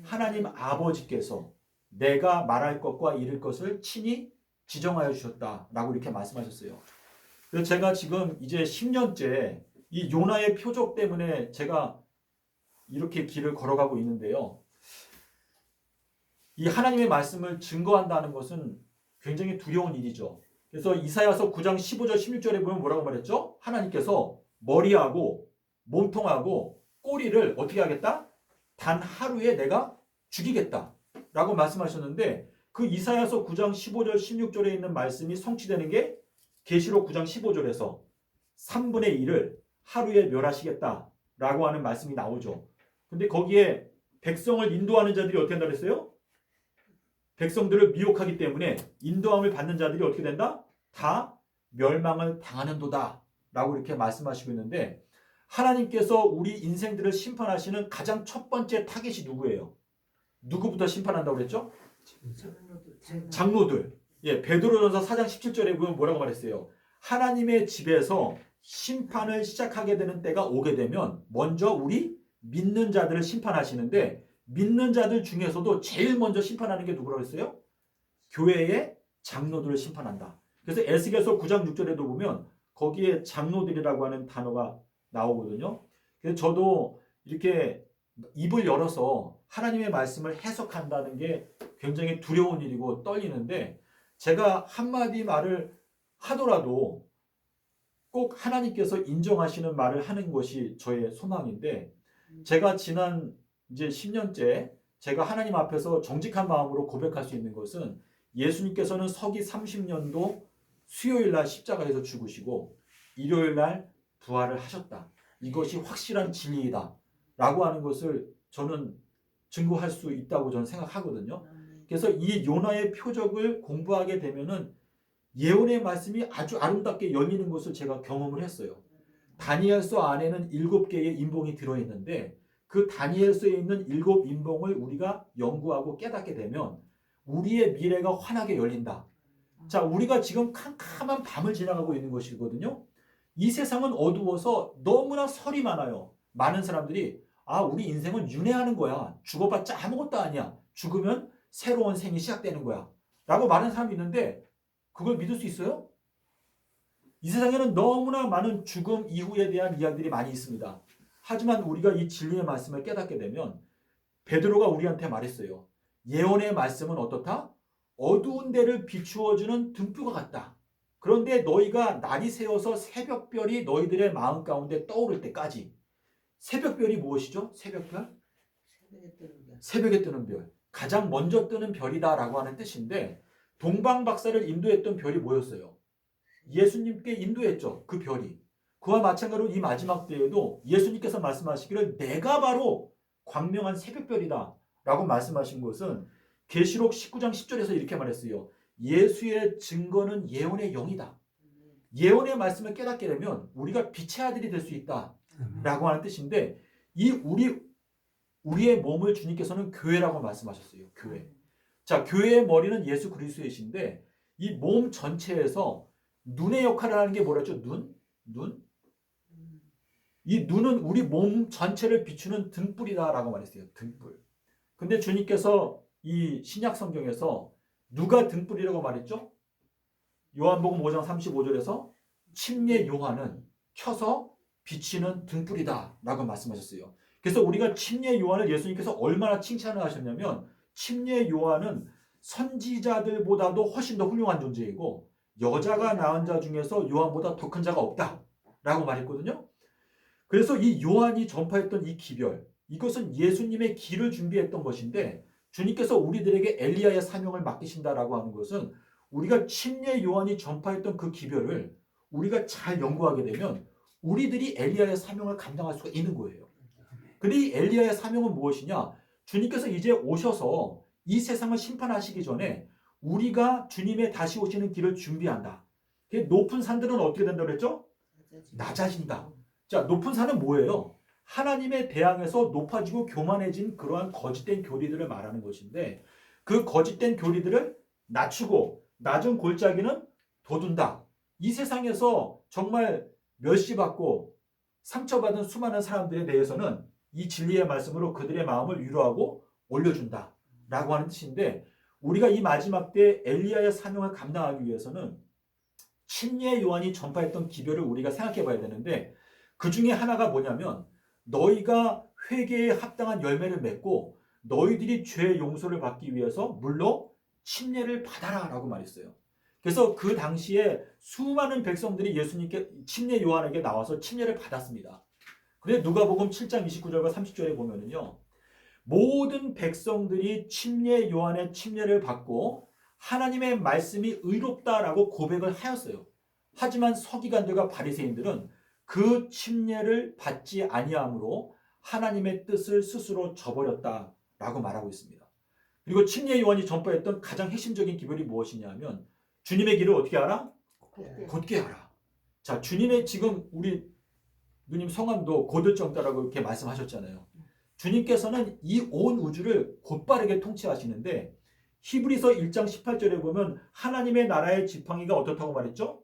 하나님 아버지께서 내가 말할 것과 이를 것을 친히 지정하여 주셨다라고 이렇게 말씀하셨어요. 그래서 제가 지금 이제 10년째 이 요나의 표적 때문에 제가 이렇게 길을 걸어가고 있는데요. 이 하나님의 말씀을 증거한다는 것은 굉장히 두려운 일이죠. 그래서 이사야서 9장 15절 16절에 보면 뭐라고 말했죠? 하나님께서 머리하고 몸통하고 꼬리를 어떻게 하겠다? 단 하루에 내가 죽이겠다 라고 말씀하셨는데 그 이사야서 9장 15절 16절에 있는 말씀이 성취되는 게 계시록 9장 15절에서 3분의 1을 하루에 멸하시겠다 라고 하는 말씀이 나오죠. 근데 거기에 백성을 인도하는 자들이 어떻게 한다 그랬어요? 백성들을 미혹하기 때문에 인도함을 받는 자들이 어떻게 된다? 다 멸망을 당하는도다 라고 이렇게 말씀하시고 있는데 하나님께서 우리 인생들을 심판하시는 가장 첫 번째 타겟이 누구예요? 누구부터 심판한다고 그랬죠? 장로들. 예, 베드로전서 4장 17절에 보면 뭐라고 말했어요? 하나님의 집에서 심판을 시작하게 되는 때가 오게 되면 먼저 우리 믿는 자들을 심판하시는데 믿는 자들 중에서도 제일 먼저 심판하는 게 누구라고 했어요? 교회의 장로들을 심판한다. 그래서 에스겔서 9장 6절에도 보면 거기에 장로들이라고 하는 단어가 나오거든요. 그래서 저도 이렇게 입을 열어서 하나님의 말씀을 해석한다는 게 굉장히 두려운 일이고 떨리는데 제가 한마디 말을 하더라도 꼭 하나님께서 인정하시는 말을 하는 것이 저의 소망인데 제가 지난 이제 10년째 제가 하나님 앞에서 정직한 마음으로 고백할 수 있는 것은 예수님께서는 서기 30년도 수요일 날 십자가에서 죽으시고 일요일 날 부활을 하셨다. 이것이 확실한 진리이다. 라고 하는 것을 저는 증거할 수 있다고 저는 생각하거든요. 그래서 이 요나의 표적을 공부하게 되면은 예언의 말씀이 아주 아름답게 열리는 것을 제가 경험을 했어요. 다니엘서 안에는 7개의 인봉이 들어있는데 그 다니엘서에 있는 7 인봉을 우리가 연구하고 깨닫게 되면 우리의 미래가 환하게 열린다. 자, 우리가 지금 캄캄한 밤을 지나가고 있는 것이거든요. 이 세상은 어두워서 너무나 설이 많아요. 많은 사람들이 우리 인생은 윤회하는 거야. 죽어봤자 아무것도 아니야. 죽으면 새로운 생이 시작되는 거야. 라고 말하는 사람이 있는데 그걸 믿을 수 있어요? 이 세상에는 너무나 많은 죽음 이후에 대한 이야기들이 많이 있습니다. 하지만 우리가 이 진리의 말씀을 깨닫게 되면 베드로가 우리한테 말했어요. 예언의 말씀은 어떻다? 어두운 데를 비추어주는 등불과 같다. 그런데 너희가 날이 새어서 새벽별이 너희들의 마음 가운데 떠오를 때까지. 새벽별이 무엇이죠? 새벽별? 새벽에 뜨는 별. 가장 먼저 뜨는 별이다라고 하는 뜻인데 동방박사를 인도했던 별이 뭐였어요? 예수님께 인도했죠. 그 별이. 그와 마찬가지로 이 마지막 때에도 예수님께서 말씀하시기를 내가 바로 광명한 새벽별이다 라고 말씀하신 것은 계시록 19장 10절에서 이렇게 말했어요. 예수의 증거는 예언의 영이다. 예언의 말씀을 깨닫게 되면 우리가 빛의 아들이 될 수 있다 라고 하는 뜻인데 이 우리의 몸을 주님께서는 교회라고 말씀하셨어요. 교회. 자, 교회의 머리는 예수 그리스도이신데 이 몸 전체에서 눈의 역할을 하는 게 뭐랬죠? 눈? 이 눈은 우리 몸 전체를 비추는 등불이다라고 말했어요. 등불. 근데 주님께서 이 신약 성경에서 누가 등불이라고 말했죠? 요한복음 5장 35절에서 침례 요한은 켜서 비치는 등불이다라고 말씀하셨어요. 그래서 우리가 침례 요한을 예수님께서 얼마나 칭찬을 하셨냐면 침례 요한은 선지자들보다도 훨씬 더 훌륭한 존재이고 여자가 낳은 자 중에서 요한보다 더 큰 자가 없다라고 말했거든요. 그래서 이 요한이 전파했던 이 기별, 이것은 예수님의 길을 준비했던 것인데 주님께서 우리들에게 엘리야의 사명을 맡기신다라고 하는 것은 우리가 침례 요한이 전파했던 그 기별을 우리가 잘 연구하게 되면 우리들이 엘리야의 사명을 감당할 수가 있는 거예요. 근데 이 엘리야의 사명은 무엇이냐? 주님께서 이제 오셔서 이 세상을 심판하시기 전에 우리가 주님의 다시 오시는 길을 준비한다. 높은 산들은 어떻게 된다고 그랬죠? 낮아진다. 자, 높은 산은 뭐예요? 하나님에 대항해서 높아지고 교만해진 그러한 거짓된 교리들을 말하는 것인데 그 거짓된 교리들을 낮추고 낮은 골짜기는 돋운다. 이 세상에서 정말 멸시받고 상처받은 수많은 사람들에 대해서는 이 진리의 말씀으로 그들의 마음을 위로하고 올려준다 라고 하는 뜻인데 우리가 이 마지막 때 엘리야의 사명을 감당하기 위해서는 침례 요한이 전파했던 기별을 우리가 생각해 봐야 되는데 그 중에 하나가 뭐냐면 너희가 회개에 합당한 열매를 맺고 너희들이 죄의 용서를 받기 위해서 물로 침례를 받아라 라고 말했어요. 그래서 그 당시에 수많은 백성들이 예수님께 침례 요한에게 나와서 침례를 받았습니다. 근데 누가복음 7장 29절과 30절에 보면은요. 모든 백성들이 침례 요한의 침례를 받고 하나님의 말씀이 의롭다라고 고백을 하였어요. 하지만 서기관들과 바리새인들은 그 침례를 받지 아니함으로 하나님의 뜻을 스스로 저버렸다라고 말하고 있습니다. 그리고 침례 요한이 전파했던 가장 핵심적인 기별이 무엇이냐면 주님의 길을 어떻게 알아? 곧게 알아. 자, 주님의 지금 우리 누님 성함도 고들정다라고 이렇게 말씀하셨잖아요. 주님께서는 이 온 우주를 곧바르게 통치하시는데 히브리서 1장 18절에 보면 하나님의 나라의 지팡이가 어떻다고 말했죠?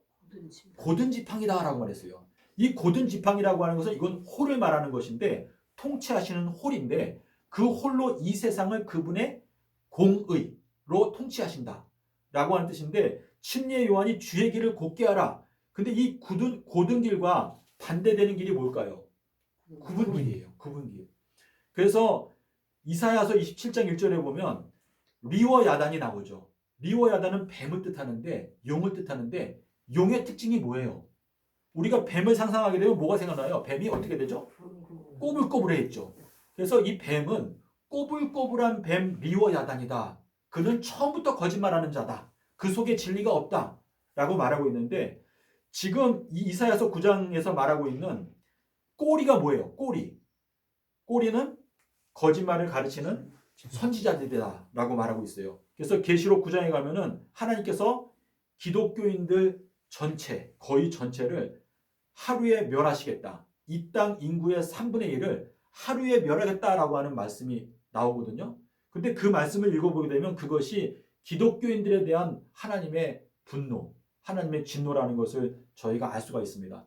고든 지팡이다라고 말했어요. 이 고든 지팡이라고 하는 것은 이건 홀을 말하는 것인데 통치하시는 홀인데 그 홀로 이 세상을 그분의 공의로 통치하신다라고 하는 뜻인데 침례 요한이 주의 길을 곧게 하라. 근데 이 고든 길과 반대되는 길이 뭘까요? 굽은 길이에요. 굽은 길. 그래서 이사야서 27장 1절에 보면 리워 야단이 나오죠. 리워 야단은 뱀을 뜻하는데 용을 뜻하는데 용의 특징이 뭐예요? 우리가 뱀을 상상하게 되면 뭐가 생각나요? 뱀이 어떻게 되죠? 꼬불꼬불해있죠. 그래서 이 뱀은 꼬불꼬불한 뱀 리워 야단이다. 그는 처음부터 거짓말하는 자다. 그 속에 진리가 없다. 라고 말하고 있는데 지금 이 이사야서 9장에서 말하고 있는 꼬리가 뭐예요? 꼬리는 거짓말을 가르치는 선지자들이다 라고 말하고 있어요. 그래서 계시록 9장에 가면은 하나님께서 기독교인들 전체, 거의 전체를 하루에 멸하시겠다. 이 땅 인구의 3분의 1을 하루에 멸하겠다라고 하는 말씀이 나오거든요. 근데 그 말씀을 읽어보게 되면 그것이 기독교인들에 대한 하나님의 분노, 하나님의 진노라는 것을 저희가 알 수가 있습니다.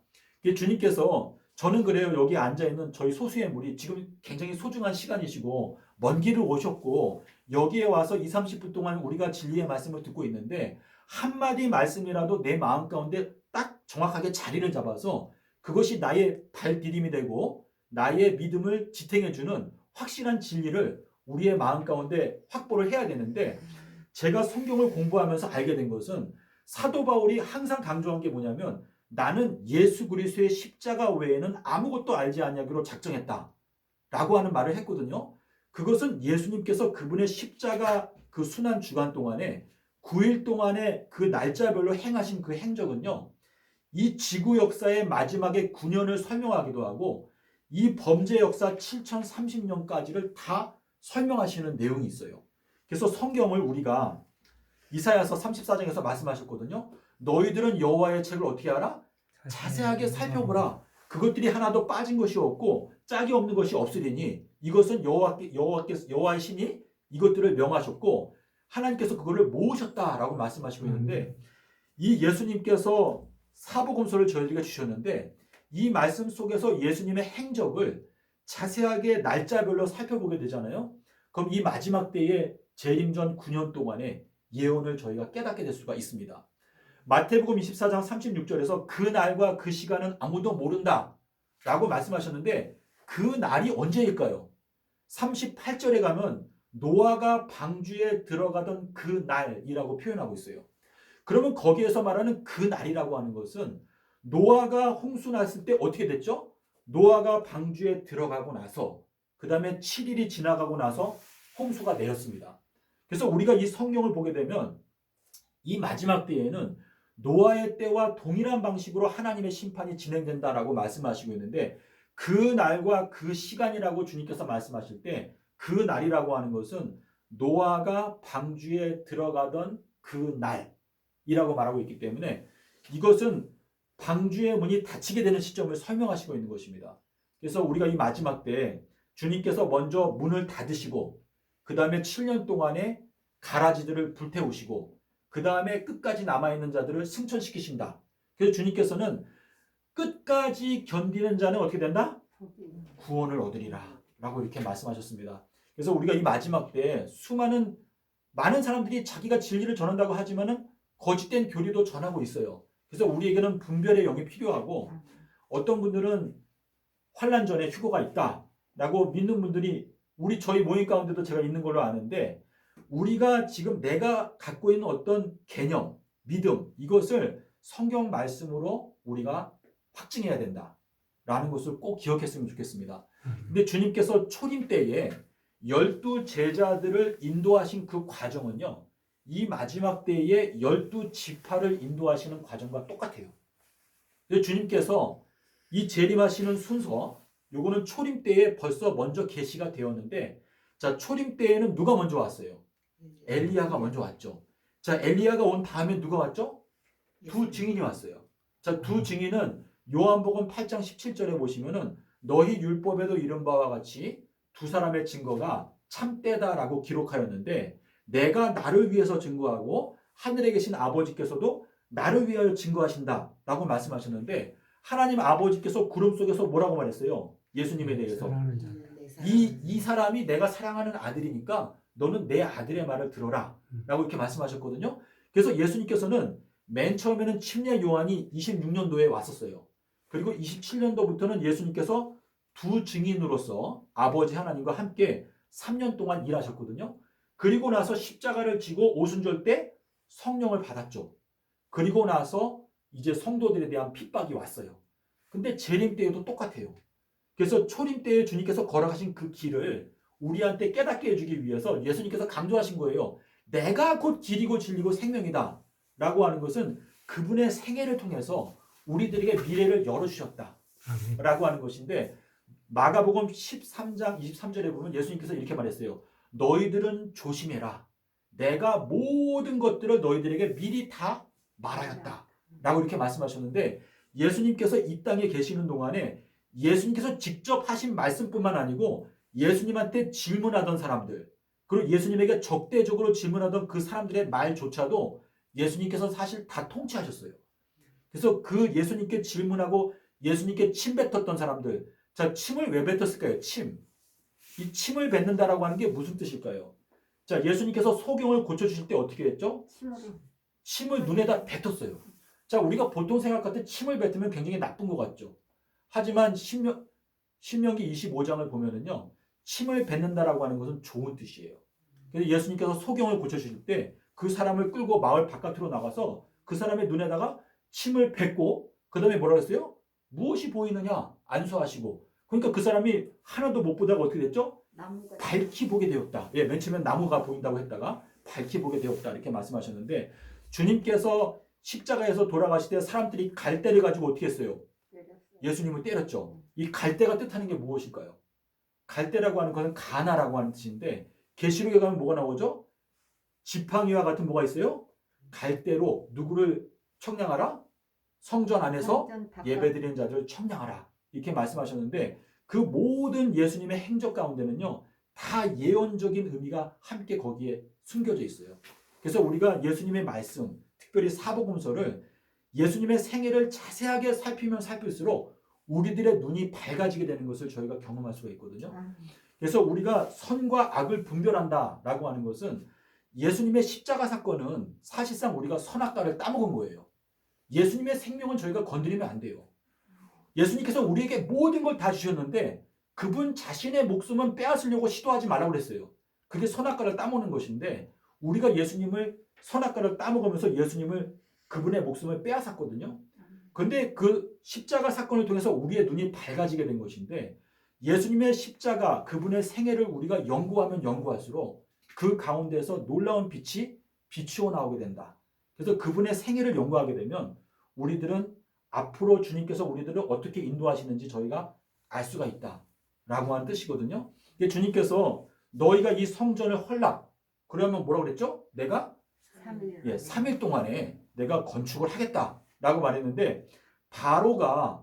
주님께서 저는 그래요. 여기 앉아있는 저희 소수의 무리 지금 굉장히 소중한 시간이시고 먼 길을 오셨고 여기에 와서 20, 30분 동안 우리가 진리의 말씀을 듣고 있는데 한마디 말씀이라도 내 마음 가운데 딱 정확하게 자리를 잡아서 그것이 나의 발디딤이 되고 나의 믿음을 지탱해주는 확실한 진리를 우리의 마음 가운데 확보를 해야 되는데 제가 성경을 공부하면서 알게 된 것은 사도 바울이 항상 강조한 게 뭐냐면 나는 예수 그리스도의 십자가 외에는 아무것도 알지 않냐기로 작정했다 라고 하는 말을 했거든요. 그것은 예수님께서 그분의 십자가 그 순환 주간 동안에 9일 동안에 그 날짜별로 행하신 그 행적은요. 이 지구 역사의 마지막에 9년을 설명하기도 하고 이 범죄 역사 7030년까지를 다 설명하시는 내용이 있어요. 그래서 성경을 우리가 이사야서 34장에서 말씀하셨거든요. 너희들은 여호와의 책을 어떻게 알아? 자세하게 살펴보라. 그것들이 하나도 빠진 것이 없고 짝이 없는 것이 없으리니 이것은 여호와의 신이 이것들을 명하셨고 하나님께서 그거를 모으셨다라고 말씀하시고 있는데 이 예수님께서 사복음서를 저희들에게 주셨는데 이 말씀 속에서 예수님의 행적을 자세하게 날짜별로 살펴보게 되잖아요. 그럼 이 마지막 때에 재림 전 9년 동안의 예언을 저희가 깨닫게 될 수가 있습니다. 마태복음 24장 36절에서 그 날과 그 시간은 아무도 모른다 라고 말씀하셨는데 그 날이 언제일까요? 38절에 가면 노아가 방주에 들어가던 그 날이라고 표현하고 있어요. 그러면 거기에서 말하는 그 날이라고 하는 것은 노아가 홍수 났을 때 어떻게 됐죠? 노아가 방주에 들어가고 나서 그 다음에 7일이 지나가고 나서 홍수가 내렸습니다. 그래서 우리가 이 성경을 보게 되면 이 마지막 때에는 노아의 때와 동일한 방식으로 하나님의 심판이 진행된다라고 말씀하시고 있는데 그 날과 그 시간이라고 주님께서 말씀하실 때 그 날이라고 하는 것은 노아가 방주에 들어가던 그 날이라고 말하고 있기 때문에 이것은 방주의 문이 닫히게 되는 시점을 설명하시고 있는 것입니다. 그래서 우리가 이 마지막 때 주님께서 먼저 문을 닫으시고 그 다음에 7년 동안에 가라지들을 불태우시고 그 다음에 끝까지 남아있는 자들을 승천시키신다. 그래서 주님께서는 끝까지 견디는 자는 어떻게 된다? 구원을 얻으리라 라고 이렇게 말씀하셨습니다. 그래서 우리가 이 마지막 때 많은 사람들이 자기가 진리를 전한다고 하지만은 거짓된 교리도 전하고 있어요. 그래서 우리에게는 분별의 영이 필요하고 어떤 분들은 환난 전에 휴거가 있다 라고 믿는 분들이 저희 모임 가운데도 제가 있는 걸로 아는데 우리가 지금 내가 갖고 있는 어떤 개념 믿음, 이것을 성경 말씀으로 우리가 확증해야 된다라는 것을 꼭 기억했으면 좋겠습니다. 근데 주님께서 초림 때에 12 제자들을 인도하신 그 과정은요, 이 마지막 때에 12 지파를 인도하시는 과정과 똑같아요. 근데 주님께서 이 재림하시는 순서, 요거는 초림 때에 벌써 먼저 계시가 되었는데, 자, 초림 때에는 누가 먼저 왔어요? 엘리야가 먼저 왔죠. 자, 엘리야가 온 다음에 누가 왔죠? 두 증인이 왔어요. 자, 두 증인은 요한복음 8장 17절에 보시면은 너희 율법에도 이른 바와 같이 두 사람의 증거가 참되다라고 기록하였는데 내가 나를 위해서 증거하고 하늘에 계신 아버지께서도 나를 위하여 증거하신다라고 말씀하셨는데 하나님 아버지께서 구름 속에서 뭐라고 말했어요? 예수님에 대해서 사랑하는 자. 이 사람이 내가 사랑하는 아들이니까 너는 내 아들의 말을 들어라 라고 이렇게 말씀하셨거든요. 그래서 예수님께서는 맨 처음에는 침례 요한이 26년도에 왔었어요. 그리고 27년도부터는 예수님께서 두 증인으로서 아버지 하나님과 함께 3년 동안 일하셨거든요. 그리고 나서 십자가를 지고 오순절 때 성령을 받았죠. 그리고 나서 이제 성도들에 대한 핍박이 왔어요. 근데 재림 때에도 똑같아요. 그래서 초림 때에 주님께서 걸어가신 그 길을 우리한테 깨닫게 해주기 위해서 예수님께서 강조하신 거예요. 내가 곧 길이고 진리고 생명이다 라고 하는 것은 그분의 생애를 통해서 우리들에게 미래를 열어주셨다 라고 하는 것인데 마가복음 13장 23절에 보면 예수님께서 이렇게 말했어요. 너희들은 조심해라. 내가 모든 것들을 너희들에게 미리 다 말하였다 라고 이렇게 말씀하셨는데 예수님께서 이 땅에 계시는 동안에 예수님께서 직접 하신 말씀뿐만 아니고 예수님한테 질문하던 사람들 그리고 예수님에게 적대적으로 질문하던 그 사람들의 말조차도 예수님께서 사실 다 통치하셨어요. 그래서 그 예수님께 질문하고 예수님께 침 뱉었던 사람들 자 침을 왜 뱉었을까요? 이 침을 뱉는다라고 하는 게 무슨 뜻일까요? 자 예수님께서 소경을 고쳐주실 때 어떻게 했죠? 침을 눈에다 뱉었어요. 자 우리가 보통 생각할 때 침을 뱉으면 굉장히 나쁜 것 같죠. 하지만 신명기 25장을 보면은요 침을 뱉는다라고 하는 것은 좋은 뜻이에요. 그래서 예수님께서 소경을 고쳐주실 때 그 사람을 끌고 마을 바깥으로 나가서 그 사람의 눈에다가 침을 뱉고 그 다음에 뭐라고 했어요? 무엇이 보이느냐? 안수하시고 그러니까 그 사람이 하나도 못 보다가 어떻게 됐죠? 나무가 밝히 보게 되었다. 예, 맨 처음엔 나무가 보인다고 했다가 밝히 보게 되었다 이렇게 말씀하셨는데 주님께서 십자가에서 돌아가실 때 사람들이 갈대를 가지고 어떻게 했어요? 예수님을 때렸죠. 이 갈대가 뜻하는 게 무엇일까요? 갈대라고 하는 것은 가나라고 하는 뜻인데 계시록에 가면 뭐가 나오죠? 지팡이와 같은 뭐가 있어요? 갈대로 누구를 청량하라? 성전 안에서 예배드리는 자들을 청량하라 이렇게 말씀하셨는데 그 모든 예수님의 행적 가운데는요 다 예언적인 의미가 함께 거기에 숨겨져 있어요. 그래서 우리가 예수님의 말씀 특별히 사복음서를 예수님의 생애를 자세하게 살피면 살필수록 우리들의 눈이 밝아지게 되는 것을 저희가 경험할 수가 있거든요. 그래서 우리가 선과 악을 분별한다라고 하는 것은 예수님의 십자가 사건은 사실상 우리가 선악과를 따먹은 거예요. 예수님의 생명은 저희가 건드리면 안 돼요. 예수님께서 우리에게 모든 걸 다 주셨는데 그분 자신의 목숨은 빼앗으려고 시도하지 말라고 그랬어요. 그게 선악과를 따먹는 것인데 우리가 예수님을 선악과를 따먹으면서 예수님을 그분의 목숨을 빼앗았거든요. 그런데 그 십자가 사건을 통해서 우리의 눈이 밝아지게 된 것인데 예수님의 십자가 그분의 생애를 우리가 연구하면 연구할수록 그 가운데서 놀라운 빛이 비추어 나오게 된다. 그래서 그분의 생애를 연구하게 되면 우리들은 앞으로 주님께서 우리들을 어떻게 인도하시는지 저희가 알 수가 있다라고 하는 뜻이거든요. 주님께서 너희가 이 성전을 헐라. 그러면 뭐라고 그랬죠? 내가 3일 동안에 내가 건축을 하겠다라고 말했는데 바로가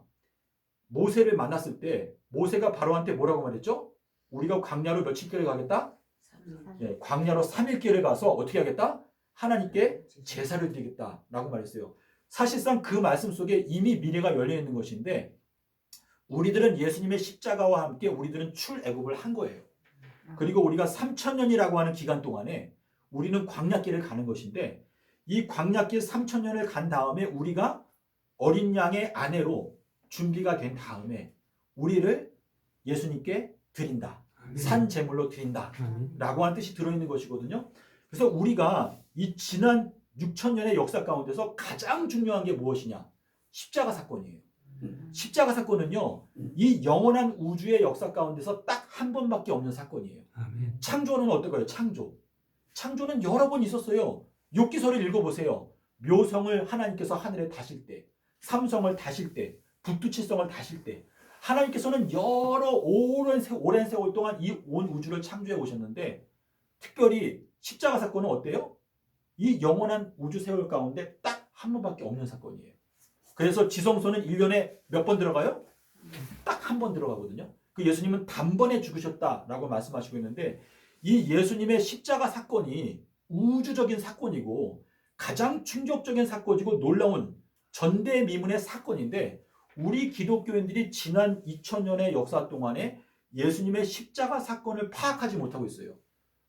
모세를 만났을 때 모세가 바로한테 뭐라고 말했죠? 우리가 광야로 며칠길을 가겠다? 광야로 3일길을 가서 어떻게 하겠다? 하나님께 제사를 드리겠다라고 말했어요. 사실상 그 말씀 속에 이미 미래가 열려있는 것인데 우리들은 예수님의 십자가와 함께 우리들은 출애굽을 한 거예요. 그리고 우리가 3,000년이라고 하는 기간 동안에 우리는 광야길을 가는 것인데 이 광야길 3,000년을 간 다음에 우리가 어린 양의 아내로 준비가 된 다음에 우리를 예수님께 드린다. 산 제물로 드린다. 라고 하는 뜻이 들어있는 것이거든요. 그래서 우리가 이 지난 6,000년의 역사 가운데서 가장 중요한 게 무엇이냐? 십자가 사건이에요. 십자가 사건은요, 이 영원한 우주의 역사 가운데서 딱 한 번밖에 없는 사건이에요. 아멘. 창조는 어떨까요? 창조는 여러 번 있었어요. 욥기서를 읽어보세요. 묘성을 하나님께서 하늘에 다실 때, 삼성을 다실 때, 북두칠성을 다실 때, 하나님께서는 여러 오랜 세월 동안 이 온 우주를 창조해 오셨는데, 특별히 십자가 사건은 어때요? 이 영원한 우주 세월 가운데 딱 한 번밖에 없는 사건이에요. 그래서 지성소는 1년에 몇 번 들어가요? 딱 한 번 들어가거든요. 그 예수님은 단번에 죽으셨다라고 말씀하시고 있는데, 이 예수님의 십자가 사건이 우주적인 사건이고 가장 충격적인 사건이고 놀라운 전대미문의 사건인데, 우리 기독교인들이 지난 2000년의 역사 동안에 예수님의 십자가 사건을 파악하지 못하고 있어요.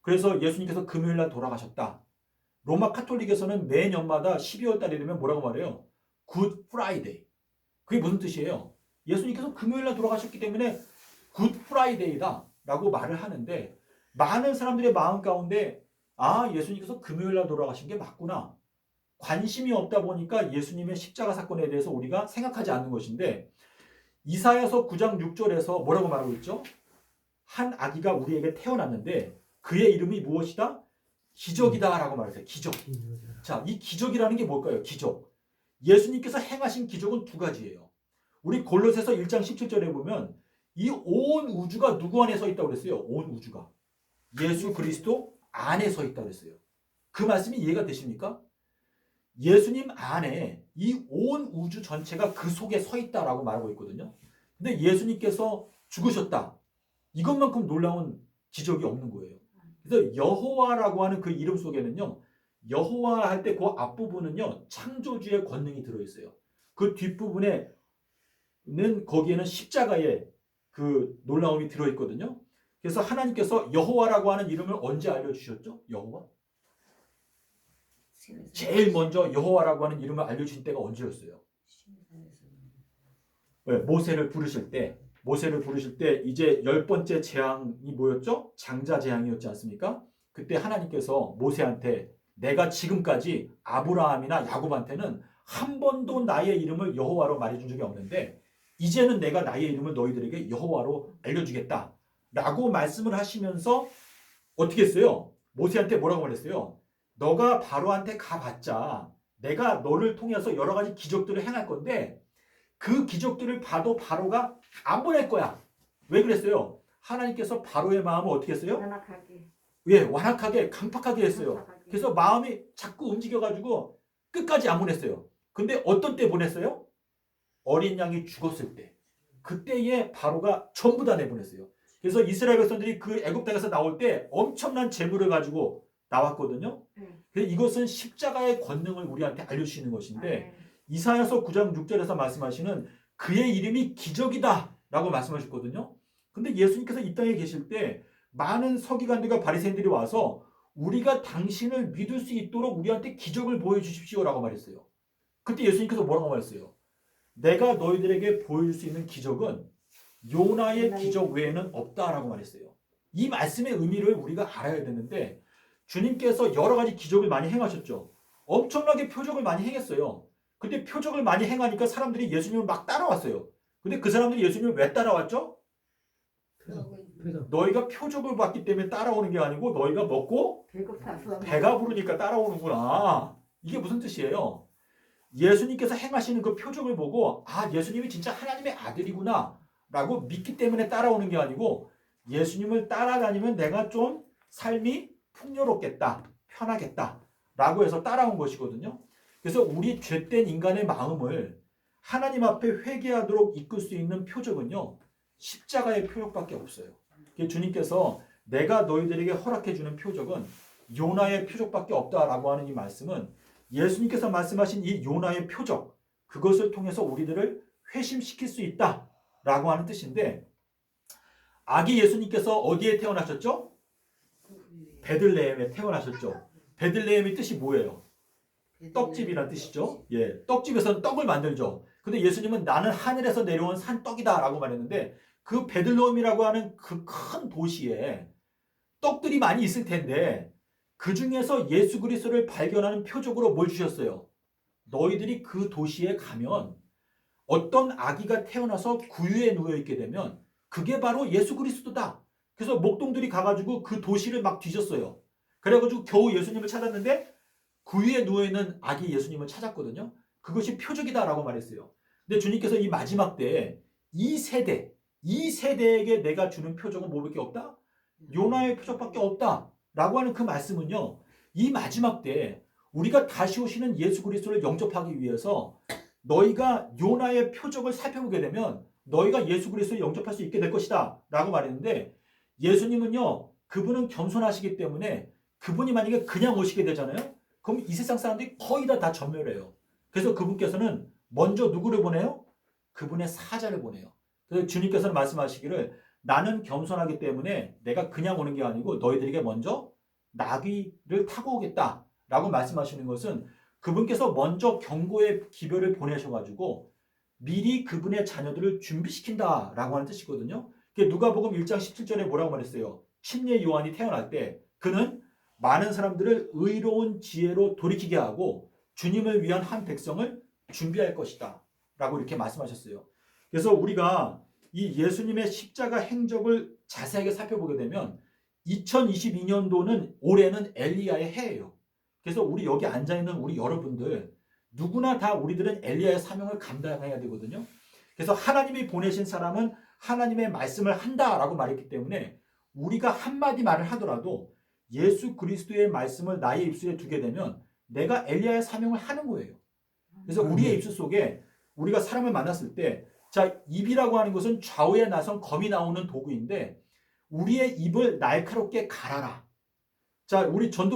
그래서 예수님께서 금요일날 돌아가셨다. 로마 카톨릭에서는 매년마다 12월 달이 되면 뭐라고 말해요? 굿 프라이데이. 그게 무슨 뜻이에요? 예수님께서 금요일날 돌아가셨기 때문에 굿 프라이데이다 라고 말을 하는데, 많은 사람들의 마음 가운데 아, 예수님께서 금요일날 돌아가신 게 맞구나, 관심이 없다 보니까 예수님의 십자가 사건에 대해서 우리가 생각하지 않는 것인데, 이사야서 9장 6절에서 뭐라고 말하고 있죠? 한 아기가 우리에게 태어났는데 그의 이름이 무엇이다? 기적이다 라고 말했어요. 기적. 자, 이 기적이라는 게 뭘까요? 기적. 예수님께서 행하신 기적은 두 가지예요. 우리 골로새서 1장 17절에 보면 이 온 우주가 누구 안에 서 있다고 그랬어요? 온 우주가 예수 그리스도 안에 서 있다고 그랬어요. 그 말씀이 이해가 되십니까? 예수님 안에 이 온 우주 전체가 그 속에 서 있다라고 말하고 있거든요. 근데 예수님께서 죽으셨다. 이것만큼 놀라운 기적이 없는 거예요. 그래서 여호와라고 하는 그 이름 속에는요, 여호와 할 때 그 앞부분은요, 창조주의 권능이 들어있어요. 그 뒷부분에는 거기에는 십자가의 그 놀라움이 들어있거든요. 그래서 하나님께서 여호와라고 하는 이름을 언제 알려주셨죠? 여호와? 제일 먼저 여호와라고 하는 이름을 알려주신 때가 언제였어요? 네, 모세를 부르실 때 이제 10번째 재앙이 뭐였죠? 장자 재앙이었지 않습니까? 그때 하나님께서 모세한테 내가 지금까지 아브라함이나 야곱한테는 한 번도 나의 이름을 여호와로 말해준 적이 없는데 이제는 내가 나의 이름을 너희들에게 여호와로 알려주겠다 라고 말씀을 하시면서 어떻게 했어요? 모세한테 뭐라고 말했어요? 너가 바로한테 가봤자 내가 너를 통해서 여러 가지 기적들을 행할 건데 그 기적들을 봐도 바로가 안 보낼 거야. 왜 그랬어요? 하나님께서 바로의 마음을 어떻게 했어요? 완악하게. 예, 완악하게, 강팍하게 했어요. 완악하게. 그래서 마음이 자꾸 움직여가지고 끝까지 안 보냈어요. 근데 어떤 때 보냈어요? 어린 양이 죽었을 때. 그때에 바로가 전부 다 내보냈어요. 그래서 이스라엘 백성들이 그 애굽 땅에서 나올 때 엄청난 재물을 가지고 나왔거든요. 그래서 이것은 십자가의 권능을 우리한테 알려주시는 것인데, 이사야서 9장 6절에서 말씀하시는 그의 이름이 기적이다 라고 말씀하셨거든요. 근데 예수님께서 이 땅에 계실 때 많은 서기관들과 바리새인들이 와서 우리가 당신을 믿을 수 있도록 우리한테 기적을 보여주십시오 라고 말했어요. 그때 예수님께서 뭐라고 말했어요? 내가 너희들에게 보여줄 수 있는 기적은 요나의 기적 외에는 없다라고 말했어요. 이 말씀의 의미를 우리가 알아야 되는데, 주님께서 여러 가지 기적을 많이 행하셨죠. 엄청나게 표적을 많이 행했어요. 근데 표적을 많이 행하니까 사람들이 예수님을 막 따라왔어요. 근데 그 사람들이 예수님을 왜 따라왔죠? 너희가 표적을 봤기 때문에 따라오는 게 아니고 너희가 먹고 배가 부르니까 따라오는구나. 이게 무슨 뜻이에요? 예수님께서 행하시는 그 표적을 보고 아, 예수님이 진짜 하나님의 아들이구나 라고 믿기 때문에 따라오는 게 아니고, 예수님을 따라다니면 내가 좀 삶이 풍요롭겠다, 편하겠다 라고 해서 따라온 것이거든요. 그래서 우리 죄된 인간의 마음을 하나님 앞에 회개하도록 이끌 수 있는 표적은요, 십자가의 표적밖에 없어요. 주님께서 내가 너희들에게 허락해 주는 표적은 요나의 표적밖에 없다라고 하는 이 말씀은 예수님께서 말씀하신 이 요나의 표적, 그것을 통해서 우리들을 회심시킬 수 있다라고 하는 뜻인데, 아기 예수님께서 어디에 태어나셨죠? 베들레헴에 태어나셨죠. 베들레헴의 뜻이 뭐예요? 떡집이란 뜻이죠. 예, 떡집에서는 떡을 만들죠. 근데 예수님은 나는 하늘에서 내려온 산떡이다 라고 말했는데, 그 베들레헴이라고 하는 그 큰 도시에 떡들이 많이 있을 텐데 그 중에서 예수 그리스도를 발견하는 표적으로 뭘 주셨어요? 너희들이 그 도시에 가면 어떤 아기가 태어나서 구유에 누워 있게 되면 그게 바로 예수 그리스도다. 그래서 목동들이 가가지고 그 도시를 막 뒤졌어요. 그래가지고 겨우 예수님을 찾았는데 구유에 누워있는 아기 예수님을 찾았거든요. 그것이 표적이다라고 말했어요. 근데 주님께서 이 마지막 때에 이 세대에게 내가 주는 표적은 뭐밖에 없다? 요나의 표적밖에 없다 라고 하는 그 말씀은요, 이 마지막 때에 우리가 다시 오시는 예수 그리스도를 영접하기 위해서 너희가 요나의 표적을 살펴보게 되면 너희가 예수 그리스도를 영접할 수 있게 될 것이다 라고 말했는데, 예수님은요, 그분은 겸손하시기 때문에 그분이 만약에 그냥 오시게 되잖아요. 그럼 이 세상 사람들이 거의 다 전멸해요. 그래서 그분께서는 먼저 누구를 보내요? 그분의 사자를 보내요. 그래서 주님께서는 말씀하시기를 나는 겸손하기 때문에 내가 그냥 오는 게 아니고 너희들에게 먼저 나귀를 타고 오겠다 라고 말씀하시는 것은 그분께서 먼저 경고의 기별을 보내셔가지고 미리 그분의 자녀들을 준비시킨다 라고 하는 뜻이거든요. 누가복음 1장 17절에 뭐라고 말했어요? 침례 요한이 태어날 때 그는 많은 사람들을 의로운 지혜로 돌이키게 하고 주님을 위한 한 백성을 준비할 것이다 라고 이렇게 말씀하셨어요. 그래서 우리가 이 예수님의 십자가 행적을 자세하게 살펴보게 되면 2022년도는 올해는 엘리야의 해예요. 그래서 우리 여기 앉아있는 우리 여러분들 누구나 다 우리들은 엘리야의 사명을 감당해야 되거든요. 그래서 하나님이 보내신 사람은 하나님의 말씀을 한다라고 말했기 때문에 우리가 한마디 말을 하더라도 예수 그리스도의 말씀을 나의 입술에 두게 되면 내가 엘리야의 사명을 하는 거예요. 그래서 우리의 입술 속에 우리가 사람을 만났을 때, 자, 입이라고 하는 것은 좌우에 나선 검이 나오는 도구인데 우리의 입을 날카롭게 갈아라. 자, 우리 전도